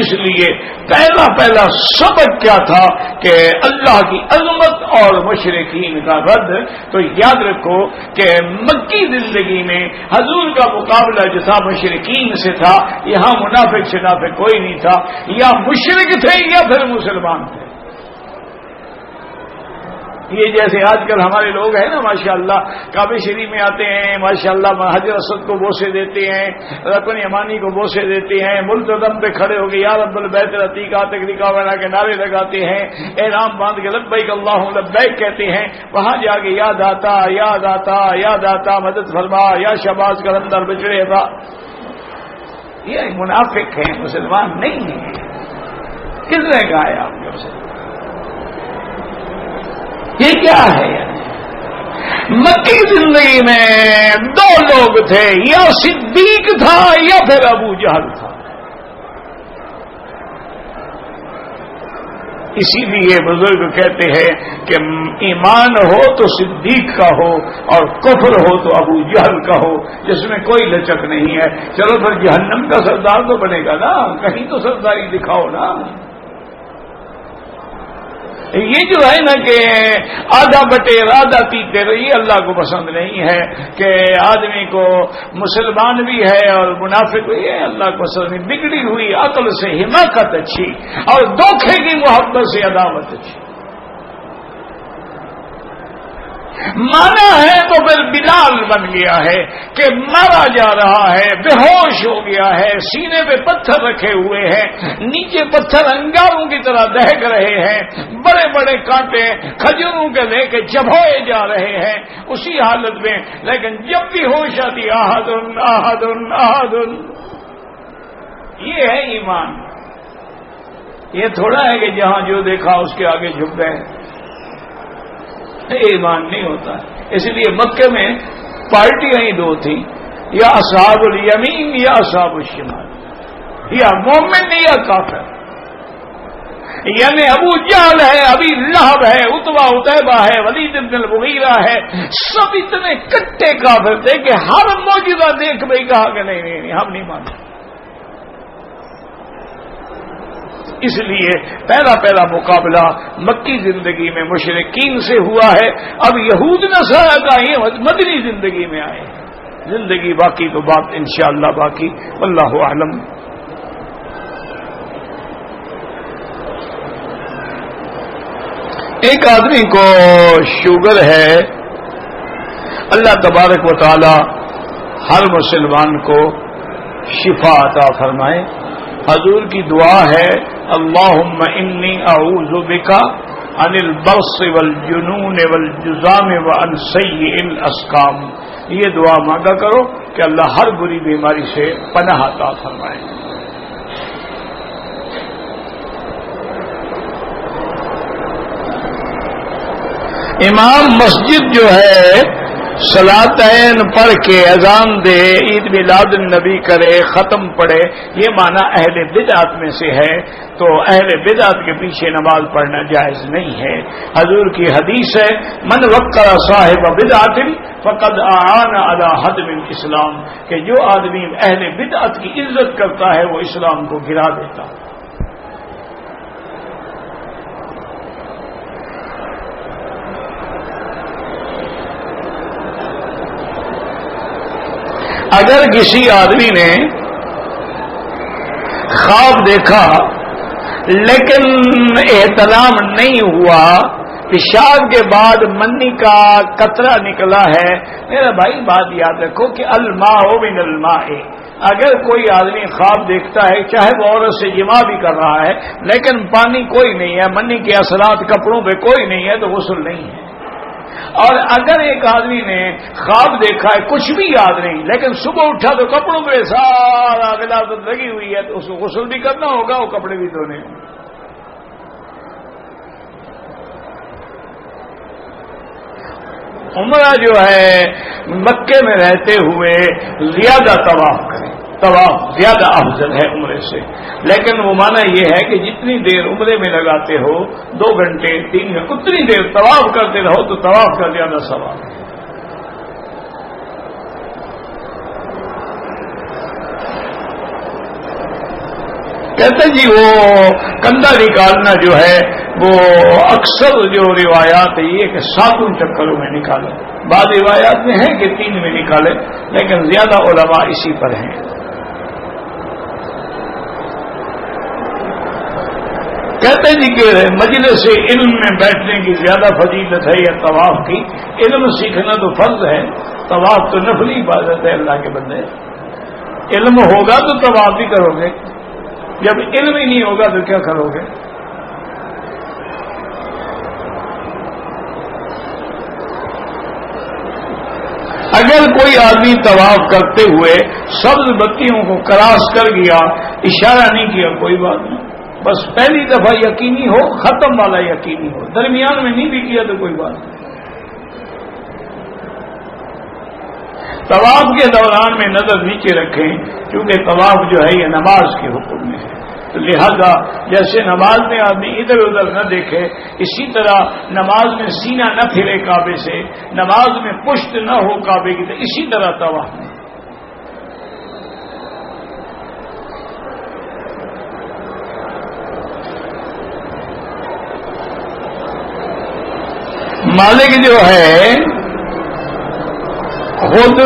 اس لیے پہلا سبق کیا تھا کہ اللہ کی عظمت اور مشرکین کا رد۔ تو یاد رکھو کہ مکی زندگی میں حضور کا مقابلہ جو تھا مشرکین سے تھا، یہاں منافق شنافق کوئی نہیں تھا، یا مشرک تھے یا پھر مسلمان تھے۔ یہ جیسے آج کل ہمارے لوگ ہیں نا ماشاءاللہ، کعبہ شریف میں آتے ہیں ماشاءاللہ، حجر اسود کو بوسے دیتے ہیں، رکن یمانی کو بوسے دیتے ہیں، ملتزم پہ کھڑے ہو کے یا رب البیت العتیق تقریقہ بنا کے نعرے لگاتے ہیں، احرام باندھ کے لبیک اللہم لبیک کہتے ہیں، وہاں جا کے یاد آتا یاد آتا یاد آتا مدد فرما یا شہباز قلندر بچڑے تھا۔ یہ منافق ہیں، مسلمان نہیں ہیں۔ کس نے کہا ہے آپ کے مسلمان؟ یہ کیا ہے؟ مکی زندگی میں دو لوگ تھے، یا صدیق تھا یا پھر ابو جہل تھا۔ اسی لیے بزرگ کہتے ہیں کہ ایمان ہو تو صدیق کا ہو اور کفر ہو تو ابو جہل کا ہو، جس میں کوئی لچک نہیں ہے۔ چلو پھر جہنم کا سردار تو بنے گا نا، کہیں تو سرداری دکھاؤ نا۔ یہ جو ہے نا کہ آدھا بٹیر آدھا تیتر، یہ اللہ کو پسند نہیں ہے کہ آدمی کو مسلمان بھی ہے اور منافق بھی ہے، اللہ کو پسند نہیں۔ بگڑی ہوئی عقل سے حماقت اچھی اور دھوکے کی محبت سے عداوت اچھی۔ مانا ہے تو پھر بلال بن گیا ہے کہ مارا جا رہا ہے، بے ہوش ہو گیا ہے، سینے پہ پتھر رکھے ہوئے ہیں، نیچے پتھر انگاروں کی طرح دہک رہے ہیں، بڑے بڑے کانٹے کھجوروں کے لے کے چبھوئے جا رہے ہیں اسی حالت میں، لیکن جب بھی ہوش آتی احد احد احد۔ یہ ہے ایمان۔ یہ تھوڑا ہے کہ جہاں جو دیکھا اس کے آگے جھک گئے، ایمان نہیں ہوتا۔ اس لیے مکے میں پارٹیاں ہی دو تھیں، یا اصحاب الیمین یا اصحاب الشمال، یا مومن یا کافر۔ یعنی ابو جہل ہے، ابی لہب ہے، عتبہ عتیبہ ہے، ولید بن المغیرہ ہے، سب اتنے کٹے کافر تھے کہ ہر معجزہ دیکھ بھائی کہا کہ نہیں ہم نہیں مانتے۔ اس لیے پہلا مقابلہ مکی زندگی میں مشرکین سے ہوا ہے، اب یہود نصارہ کا یہ مدنی زندگی میں آئے ہیں۔ زندگی باقی تو بات انشاءاللہ باقی، واللہ اعلم۔ ایک آدمی کو شوگر ہے، اللہ تبارک و تعالی ہر مسلمان کو شفا عطا فرمائے۔ حضور کی دعا ہے اللہم انی اعوذ بک عن البرص والجنون والجذام وعن سیء الاسقام. یہ دعا مانگا کرو کہ اللہ ہر بری بیماری سے پناہ عطا فرمائے. امام مسجد جو ہے صلاتین پڑھ کے اذان دے، عید میلاد النبی کرے، ختم پڑھے، یہ معنی اہل بدعت میں سے ہے، تو اہل بدعت کے پیچھے نماز پڑھنا جائز نہیں ہے. حضور کی حدیث ہے من وقر صاحب بدعت فقد اعان علی ہدم الاسلام، کہ جو آدمی اہل بدعت کی عزت کرتا ہے وہ اسلام کو گرا دیتا. اگر کسی آدمی نے خواب دیکھا لیکن احتلام نہیں ہوا، پیشاب کے بعد منی کا قطرہ نکلا ہے، میرا بھائی بات یاد رکھو کہ الماء من الماء. اگر کوئی آدمی خواب دیکھتا ہے چاہے وہ عورت سے جماع بھی کر رہا ہے لیکن پانی کوئی نہیں ہے، منی کے اثرات کپڑوں پہ کوئی نہیں ہے، تو غسل نہیں ہے. اور اگر ایک آدمی نے خواب دیکھا ہے کچھ بھی یاد نہیں لیکن صبح اٹھا تو کپڑوں پہ سارا غلاظت لگی ہوئی ہے، تو اس کو غسل بھی کرنا ہوگا، وہ کپڑے بھی دھونے ہوں. عمرہ جو ہے مکے میں رہتے ہوئے زیادہ طواف کریں، طواف زیادہ افضل ہے عمرے سے، لیکن وہ معنی یہ ہے کہ جتنی دیر عمرے میں لگاتے ہو 2 گھنٹے 3 گھنٹے اتنی دیر طواف کرتے رہو تو طواف کا زیادہ ثواب ہے. کہتے جی وہ کندھا نکالنا جو ہے وہ اکثر جو روایات ہے یہ کہ 7 چکروں میں نکالے، بعض روایات میں ہے کہ 3 میں نکالے، لیکن زیادہ علماء اسی پر ہیں. کہتے جی کہ مجلس علم میں بیٹھنے کی زیادہ فضیلت ہے یا طواف کی. علم سیکھنا تو فرض ہے، طواف تو نفلی عبادت ہے اللہ کے بندے. علم ہوگا تو طواف بھی کرو گے، جب علم ہی نہیں ہوگا تو کیا کرو گے؟ اگر کوئی آدمی طواف کرتے ہوئے سبز بتیوں کو کراس کر گیا، اشارہ نہیں کیا، کوئی بات نہیں، بس پہلی دفعہ یقینی ہو، ختم والا یقینی ہو، درمیان میں نہیں بھی کیا تو کوئی بات نہیں. طواف کے دوران میں نظر نیچے رکھیں، کیونکہ طواف جو ہے یہ نماز کے حکم میں ہے، تو لہذا جیسے نماز میں آدمی ادھر ادھر نہ دیکھے، اسی طرح نماز میں سینہ نہ پھرے کعبے سے، نماز میں پشت نہ ہو کعبے کی، تو اسی طرح طواف میں. مالک جو ہے خود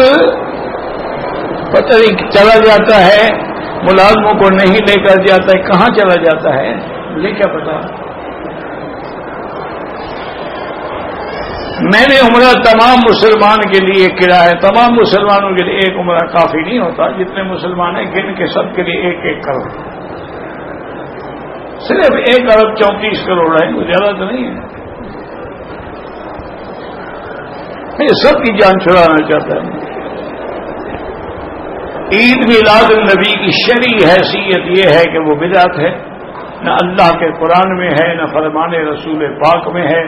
پتہ نہیں چلا جاتا ہے، ملازموں کو نہیں لے کر جاتا ہے، کہاں چلا جاتا ہے مجھے کیا پتا. میں نے عمرہ تمام مسلمان کے لیے کرا ہے، تمام مسلمانوں کے لیے ایک عمرہ کافی نہیں ہوتا، جتنے مسلمان ہیں گن کے سب کے لیے 1-1 کروڑ، صرف 1 ارب 34 کروڑ ہے، وہ زیادہ تو نہیں ہے. یہ سب کی جان چھڑانا چاہتا ہے. عید میلاد النبی کی شرعی حیثیت یہ ہے کہ وہ بدعت ہے، نہ اللہ کے قرآن میں ہے، نہ فرمان رسول پاک میں ہے،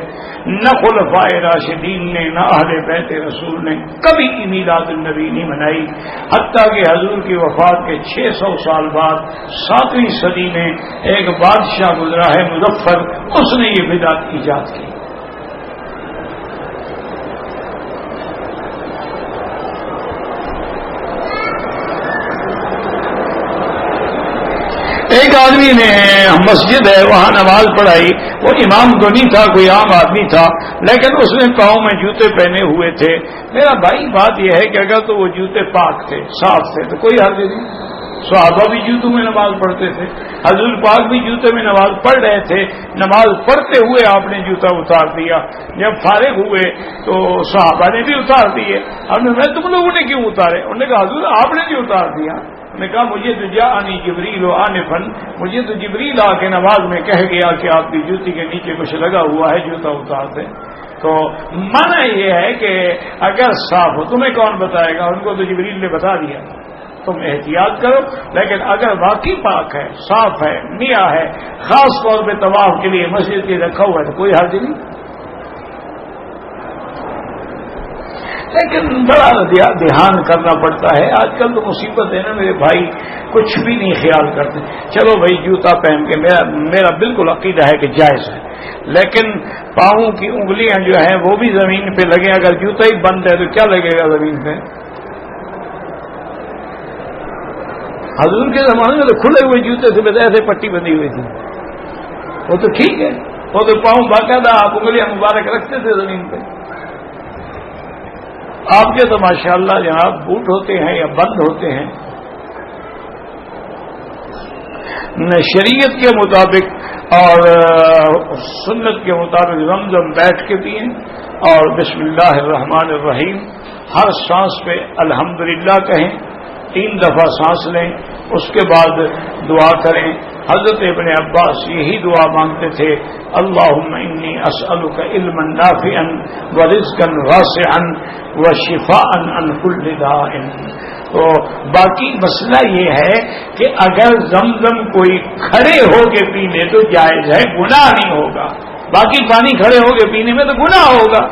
نہ خلفائے راشدین نے، نہ اہل بیت رسول نے کبھی میلاد النبی نہیں منائی. حتیٰ کہ حضور کی وفات کے 600 سال بعد 7ویں صدی میں ایک بادشاہ گزرا ہے مظفر، اس نے یہ بدعت ایجاد کی. ایک آدمی نے مسجد ہے وہاں نماز پڑھائی، وہ امام تو نہیں تھا، کوئی عام آدمی تھا، لیکن اس نے پاؤں میں جوتے پہنے ہوئے تھے. میرا بھائی بات یہ ہے کہ اگر تو وہ جوتے پاک تھے، صاف تھے، تو کوئی حرج نہیں. صحابہ بھی جوتوں میں نماز پڑھتے تھے، حضور پاک بھی جوتے میں نماز پڑھ رہے تھے. نماز پڑھتے ہوئے آپ نے جوتا اتار دیا، جب فارغ ہوئے تو صحابہ نے بھی اتار دیے. ہم نے تم لوگوں نے کیوں اتارے؟ انہوں نے کہا حضور آپ نے بھی اتار دیا. نے کہا مجھے تو جاءنی جبریل آنفاً، مجھے تو جبریل آ کے نماز میں کہہ گیا کہ آپ کی جوتی کے نیچے کچھ لگا ہوا ہے، جوتا اتار دیں۔ تو منع یہ ہے کہ اگر صاف ہو، تمہیں کون بتائے گا، ان کو تو جبریل نے بتا دیا، تم احتیاط کرو۔ لیکن اگر واقعی پاک ہے، صاف ہے، نیا ہے، خاص طور پہ طواف کے لیے مسجد کے رکھا ہوا ہے تو کوئی حرج نہیں۔ لیکن بڑا دھیان کرنا پڑتا ہے، آج کل تو مصیبت ہے نا میرے بھائی، کچھ بھی نہیں خیال کرتے۔ چلو بھائی جوتا پہن کے میرا بالکل عقیدہ ہے کہ جائز ہے، لیکن پاؤں کی انگلیاں جو ہیں وہ بھی زمین پہ لگیں، اگر جوتا ہی بند ہے تو کیا لگے گا زمین پہ؟ حضور کے زمانے میں تو کھلے ہوئے جوتے سے بجائے سے پٹی بندھی ہوئی تھی، وہ تو ٹھیک ہے، وہ تو پاؤں باقاعدہ آپ انگلیاں مبارک رکھتے تھے زمین پہ۔ آپ کے تو ماشاءاللہ جناب بوٹ ہوتے ہیں یا بند ہوتے ہیں، شریعت کے مطابق اور سنت کے مطابق زمزم بیٹھ کے پئیں اور بسم اللہ الرحمن الرحیم ہر سانس پہ الحمدللہ کہیں، 3 دفعہ سانس لیں، اس کے بعد دعا کریں۔ حضرت ابن عباس یہی دعا مانگتے تھے، اللہم انی اسألک علما نافعا ورزقا واسعا وشفاء عن کل داء۔ تو باقی مسئلہ یہ ہے کہ اگر زمزم کوئی کھڑے ہو کے پی لے تو جائز ہے، گناہ نہیں ہوگا۔ باقی پانی کھڑے ہو کے پینے میں تو گناہ ہوگا،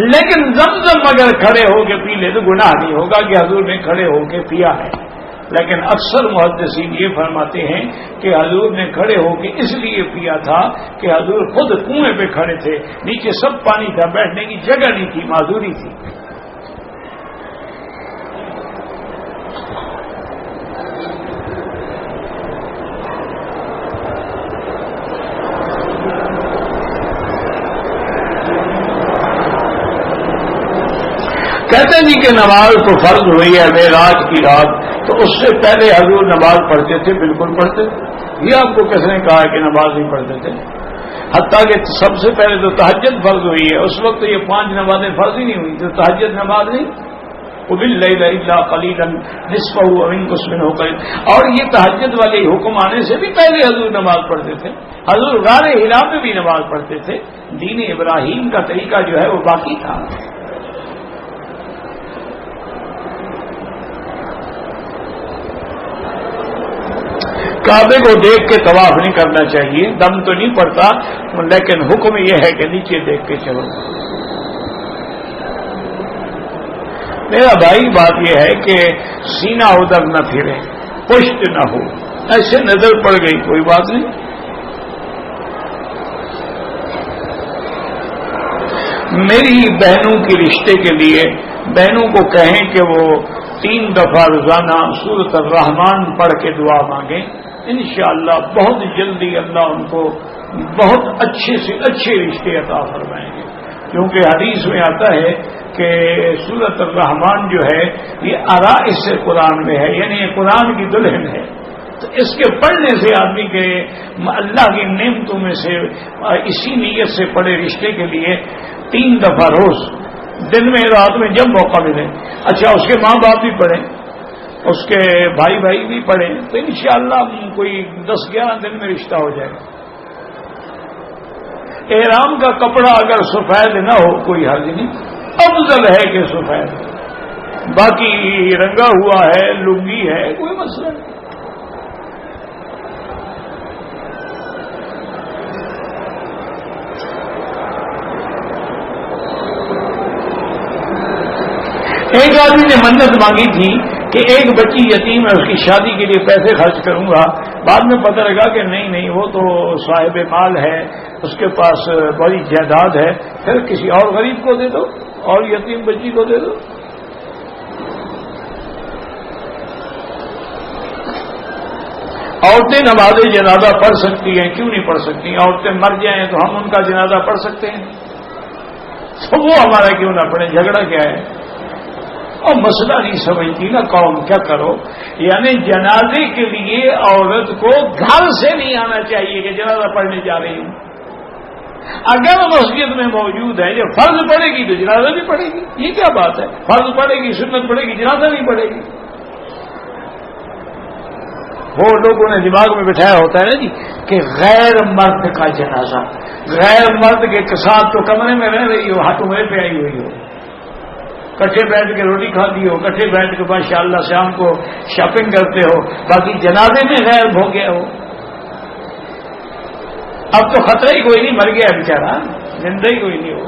لیکن زمزم اگر کھڑے ہو کے پی لے تو گناہ نہیں ہوگا کہ حضور نے کھڑے ہو کے پیا ہے۔ لیکن اکثر محدثین یہ فرماتے ہیں کہ حضور نے کھڑے ہو کے اس لیے پیا تھا کہ حضور خود کنویں پہ کھڑے تھے، نیچے سب پانی تھا، بیٹھنے کی جگہ نہیں تھی، معذوری تھی۔ کہتے ہیں کہ نماز تو فرض ہوئی ہے معراج کی رات، تو اس سے پہلے حضور نماز پڑھتے تھے؟ بالکل پڑھتے تھے۔ یہ آپ کو کس نے کہا کہ نماز نہیں پڑھتے تھے؟ حتیٰ کہ سب سے پہلے تو تہجد فرض ہوئی ہے، اس وقت یہ 5 نمازیں فرض ہی نہیں ہوئی، تو تہجد نماز نہیں، وَبِاللَّيْلِ إِلَّا قَلِيلًا نِصْفَهُ أَوِ انقُصْ مِنْهُ قَلِيلًا۔ اور یہ تہجد والے حکم آنے سے بھی پہلے حضور نماز پڑھتے تھے، حضور غار حرا میں بھی نماز پڑھتے تھے۔ دین ابراہیم کا طریقہ جو ہے وہ باقی تھا۔ کعبے کو دیکھ کے طواف نہیں کرنا چاہیے، دم تو نہیں پڑتا، لیکن حکم یہ ہے کہ نیچے دیکھ کے چلو۔ میرا بھائی بات یہ ہے کہ سینہ ادھر نہ پھرے، پشت نہ ہو، ایسے نظر پڑ گئی کوئی بات نہیں۔ میری بہنوں کے رشتے کے لیے بہنوں کو کہیں کہ وہ 3 دفعہ روزانہ سورۃ الرحمن پڑھ کے دعا مانگیں، انشاءاللہ بہت جلدی اللہ ان کو بہت اچھے سے اچھے رشتے عطا فرمائیں گے، کیونکہ حدیث میں آتا ہے کہ سورۃ الرحمن جو ہے یہ عرائس قرآن میں ہے، یعنی یہ قرآن کی دلہن ہے۔ تو اس کے پڑھنے سے آدمی کے اللہ کی نعمتوں میں سے اسی نیت سے پڑھے رشتے کے لیے 3 دفعہ روز، دن میں رات میں جب موقع ملے۔ اچھا اس کے ماں باپ بھی پڑھیں، اس کے بھائی بھی پڑھیں، تو انشاءاللہ کوئی 10-11 دن میں رشتہ ہو جائے گا۔ احرام کا کپڑا اگر سفید نہ ہو کوئی حرج نہیں، افضل ہے کہ سفید، باقی رنگا ہوا ہے، لنگی ہے، کوئی مسئلہ نہیں۔ ایک آدمی نے منت مانگی تھی کہ ایک بچی یتیم ہے، اس کی شادی کے لیے پیسے خرچ کروں گا، بعد میں پتہ لگا کہ نہیں وہ تو صاحب مال ہے، اس کے پاس بڑی جائیداد ہے، پھر کسی اور غریب کو دے دو اور یتیم بچی کو دے دو۔ عورتیں نماز جنازہ پڑھ سکتی ہیں، کیوں نہیں پڑھ سکتی؟ عورتیں مر جائیں تو ہم ان کا جنازہ پڑھ سکتے ہیں، تو وہ ہمارا کیوں نہ پڑھیں؟ جھگڑا کیا ہے؟ اور مسئلہ نہیں سمجھتی نا قوم، کیا کرو؟ یعنی جنازے کے لیے عورت کو گھر سے نہیں آنا چاہیے کہ جنازہ پڑھنے جا رہی ہوں۔ اگر مسجد میں موجود ہے، جب فرض پڑے گی تو جنازہ بھی پڑھے گی، یہ کیا بات ہے؟ فرض پڑھے گی، سنت پڑھے گی، جنازہ نہیں پڑھے گی۔ وہ لوگوں نے دماغ میں بٹھایا ہوتا ہے نا جی کہ غیر مرد کا جنازہ، غیر مرد کے ساتھ تو کمرے میں رہ رہی ہو، ہاتھ عمرے پہ آئی ہوئی ہو، کٹھے بیٹھ کے روٹی کھاتی ہو، کٹھے بیٹھ کے ماشاءاللہ شام کو شاپنگ کرتے ہو، باقی جنازے میں غائب ہو گیا ہو۔ اب تو خطرہ ہی کوئی نہیں، مر گیا بیچارہ، زندہ ہی کوئی نہیں ہو۔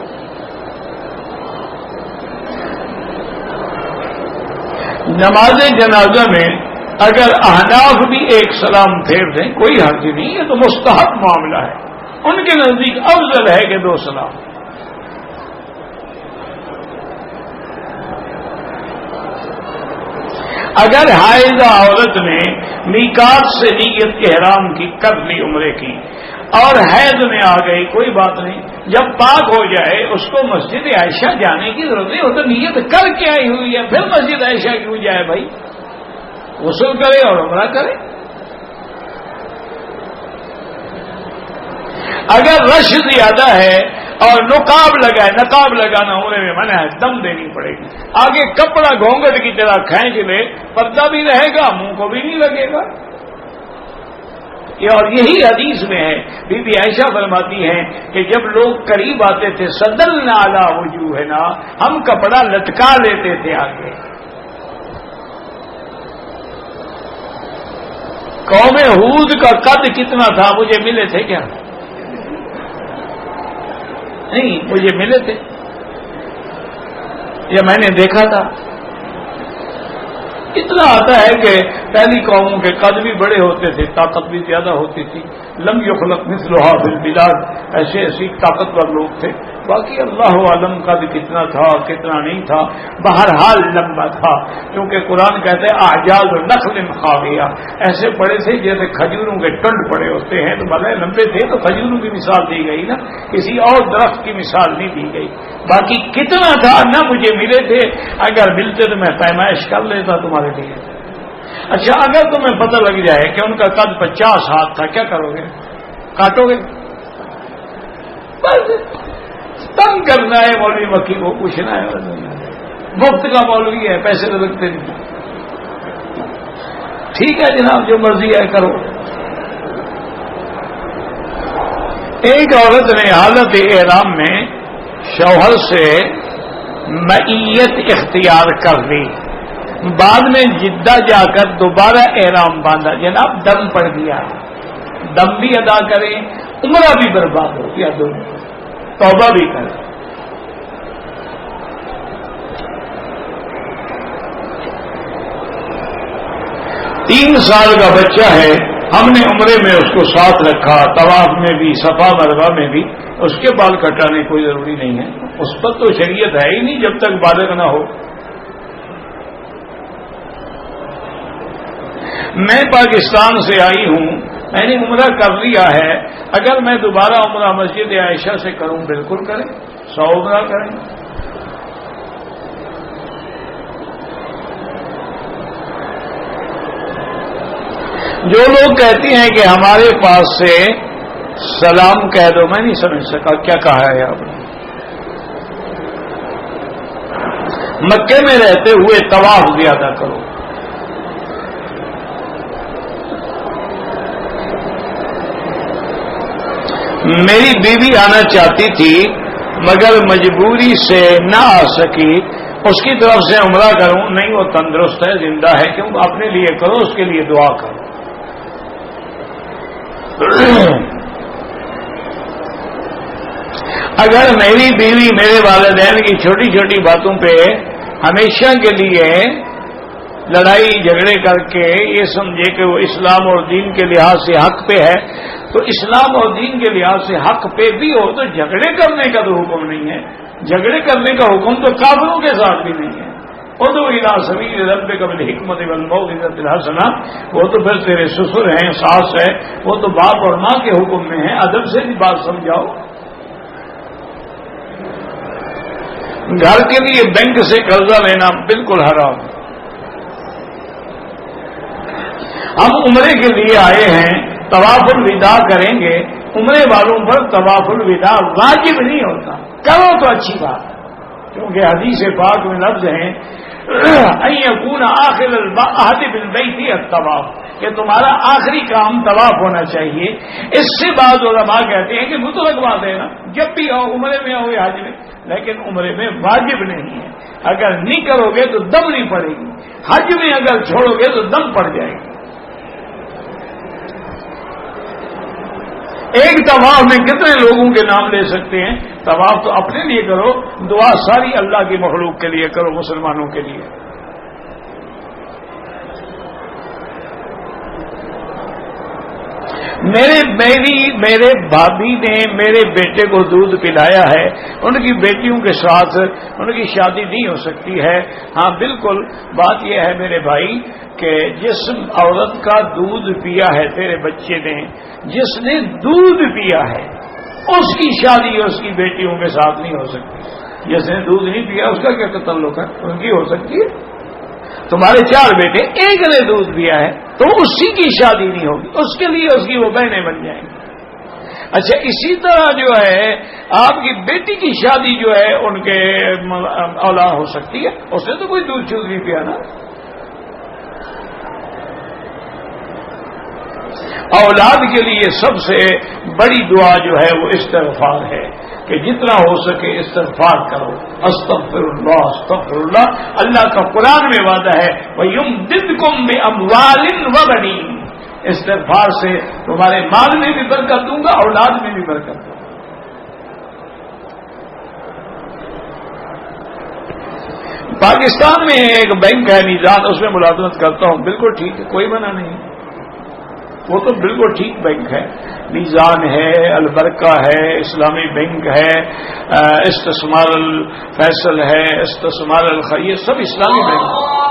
نماز جنازہ میں اگر احناف بھی ایک سلام پھیر دیں کوئی حرج نہیں، یہ تو مستحب معاملہ ہے، ان کے نزدیک افضل ہے کہ 2 سلام۔ اگر حائضہ عورت نے میقات سے نیت احرام کی کر لی عمرے کی اور حیض میں آ گئی، کوئی بات نہیں، جب پاک ہو جائے اس کو مسجد عائشہ جانے کی ضرورت نہیں، وہ تو نیت کر کے آئی ہوئی ہے، پھر مسجد عائشہ کیوں جائے بھائی؟ غسل کرے اور عمرہ کرے۔ اگر رش زیادہ ہے اور نقاب لگائے، نقاب لگانا عمرے میں منع ہے، دم دینی پڑے گی، آگے کپڑا گھونگھٹ کی طرح کھینچ لے، پردہ بھی رہے گا، منہ کو بھی نہیں لگے گا۔ اور یہی حدیث میں ہے، بی بی عائشہ فرماتی ہیں کہ جب لوگ قریب آتے تھے سدلنا علی وجوہنا، ہم کپڑا لٹکا لیتے تھے آگے۔ قوم ہود کا قد کتنا تھا مجھے ملے تھے کیا؟ نہیں، مجھے ملے تھے یا میں نے دیکھا تھا؟ اتنا آتا ہے کہ پہلی قوموں کے قد بھی بڑے ہوتے تھے، طاقت بھی زیادہ ہوتی تھی، لم یخلق مثلھا فی البلاد، ایسے ایسی طاقتور لوگ تھے۔ باقی اللہ عالم کا بھی کتنا تھا کتنا نہیں تھا، بہرحال لمبا تھا، کیونکہ قرآن کہتے ہیں اعجاز نخل خاویہ، ایسے پڑے تھے جیسے کھجوروں کے ٹنڈ پڑے ہوتے ہیں، تو بھلے لمبے تھے تو کھجوروں کی مثال دی گئی نا، کسی اور درخت کی مثال نہیں دی گئی۔ باقی کتنا تھا نہ مجھے ملے تھے، اگر ملتے تو میں پیمائش کر لیتا تمہارے لیے۔ اچھا، اگر تمہیں پتہ لگ جائے کہ ان کا قد 50 ہاتھ تھا، کیا کرو گے؟ کاٹو گے؟ بس تنگ کرنا ہے مولوی مکی کو، پوچھنا ہے، مفت کا مولوی ہے، پیسے تو لگتے نہیں۔ ٹھیک ہے جناب، جو مرضی ہے کرو۔ ایک عورت نے حالت احرام میں شوہر سے معیت اختیار کر لی، بعد میں جدہ جا کر دوبارہ احرام باندھا، جناب دم پڑ گیا، دم بھی ادا کریں، عمرہ بھی برباد ہو گیا، دونوں توبہ بھی کریں۔ تین سال کا بچہ ہے، ہم نے عمرے میں اس کو ساتھ رکھا، طواف میں بھی صفا مروہ میں بھی، اس کے بال کٹانے کوئی ضروری نہیں ہے، اس پر تو شریعت ہے ہی نہیں جب تک بالغ نہ ہو۔ میں پاکستان سے آئی ہوں، میں نے عمرہ کر لیا ہے، اگر میں دوبارہ عمرہ مسجد عائشہ سے کروں بالکل کریں، 100 عمرہ کریں۔ جو لوگ کہتے ہیں کہ ہمارے پاس سے سلام کہہ دو، میں نہیں سمجھ سکا کیا کہا ہے آپ نے؟ مکے میں رہتے ہوئے طواف زیادہ کرو۔ میری بیوی آنا چاہتی تھی مگر مجبوری سے نہ آ سکی، اس کی طرف سے عمرہ کروں؟ نہیں، وہ تندرست ہے، زندہ ہے، کیوں؟ اپنے لیے کرو، اس کے لیے دعا کرو۔ اگر میری بیوی میرے والدین کی چھوٹی چھوٹی باتوں پہ ہمیشہ کے لیے لڑائی جھگڑے کر کے یہ سمجھے کہ وہ اسلام اور دین کے لحاظ سے حق پہ ہے، تو اسلام اور دین کے لحاظ سے حق پہ بھی ہو تو جھگڑے کرنے کا تو حکم نہیں ہے، جھگڑے کرنے کا حکم تو کافروں کے ساتھ بھی نہیں ہے۔ ادعو الی سبیل ربک بالحکمۃ والموعظۃ الحسنہ، وہ تو پھر تیرے سسر ہیں، ساس ہے، وہ تو باپ اور ماں کے حکم میں ہیں، ادب سے بھی بات سمجھاؤ۔ گھر کے لیے بینک سے قرضہ لینا بالکل حرام۔ ہم عمرے کے لیے آئے ہیں، طواف الوداع کریں گے، عمرے والوں پر طواف الوداع واجب نہیں ہوتا، کرو تو اچھی بات، کیونکہ حدیث پاک میں لفظ ہیں ان یکون آخر العہد بالبیت الطواف، کہ تمہارا آخری کام طواف ہونا چاہیے. اس سے بعض علماء کہتے ہیں کہ مطلق بات ہے نا، جب بھی آؤ، عمرے میں آؤ یا حج میں، لیکن عمرے میں واجب نہیں ہے. اگر نہیں کرو گے تو دم نہیں پڑے گی، حج میں اگر چھوڑو گے تو دم پڑ جائے گی. ایک طواف میں کتنے لوگوں کے نام لے سکتے ہیں؟ طواف تو اپنے لیے کرو، دعا ساری اللہ کی مخلوق کے لیے کرو، مسلمانوں کے لیے. میرے بھابھی نے میرے بیٹے کو دودھ پلایا ہے، ان کی بیٹیوں کے ساتھ ان کی شادی نہیں ہو سکتی ہے. ہاں بالکل، بات یہ ہے میرے بھائی کہ جس عورت کا دودھ پیا ہے تیرے بچے نے، جس نے دودھ پیا ہے، اس کی شادی اس کی بیٹیوں کے ساتھ نہیں ہو سکتی. جس نے دودھ نہیں پیا اس کا کیا تعلق ہے؟ ان کی ہو سکتی ہے. تمہارے 4 بیٹے، ایک نے دودھ پیا ہے تو اسی کی شادی نہیں ہوگی، اس کے لیے اس کی وہ بہنیں بن جائیں گی. اچھا، اسی طرح جو ہے آپ کی بیٹی کی شادی جو ہے ان کے اولاد ہو سکتی ہے، اس نے تو کوئی دودھ چود نہیں پیا نا. اولاد کے لیے سب سے بڑی دعا جو ہے وہ استغفار ہے کہ جتنا ہو سکے استغفار کرو. استغفر اللہ استغفر اللہ. اللہ کا قرآن میں وعدہ ہے وَيُمْدِدْكُمْ بِأَمْوَالٍ وَبَنِينَ، استغفار سے تمہارے مال میں بھی برکت دوں گا، اولاد میں بھی برکت دوں گا. پاکستان میں ایک بینک ہے میزان، اس میں ملازمت کرتا ہوں. بالکل ٹھیک ہے، کوئی منع نہیں، وہ تو بالکل ٹھیک بینک ہے. میزان ہے، البرکہ ہے، اسلامی بینک ہے، استثمار الفیصل ہے، استثمار الخیر، سب اسلامی بینک.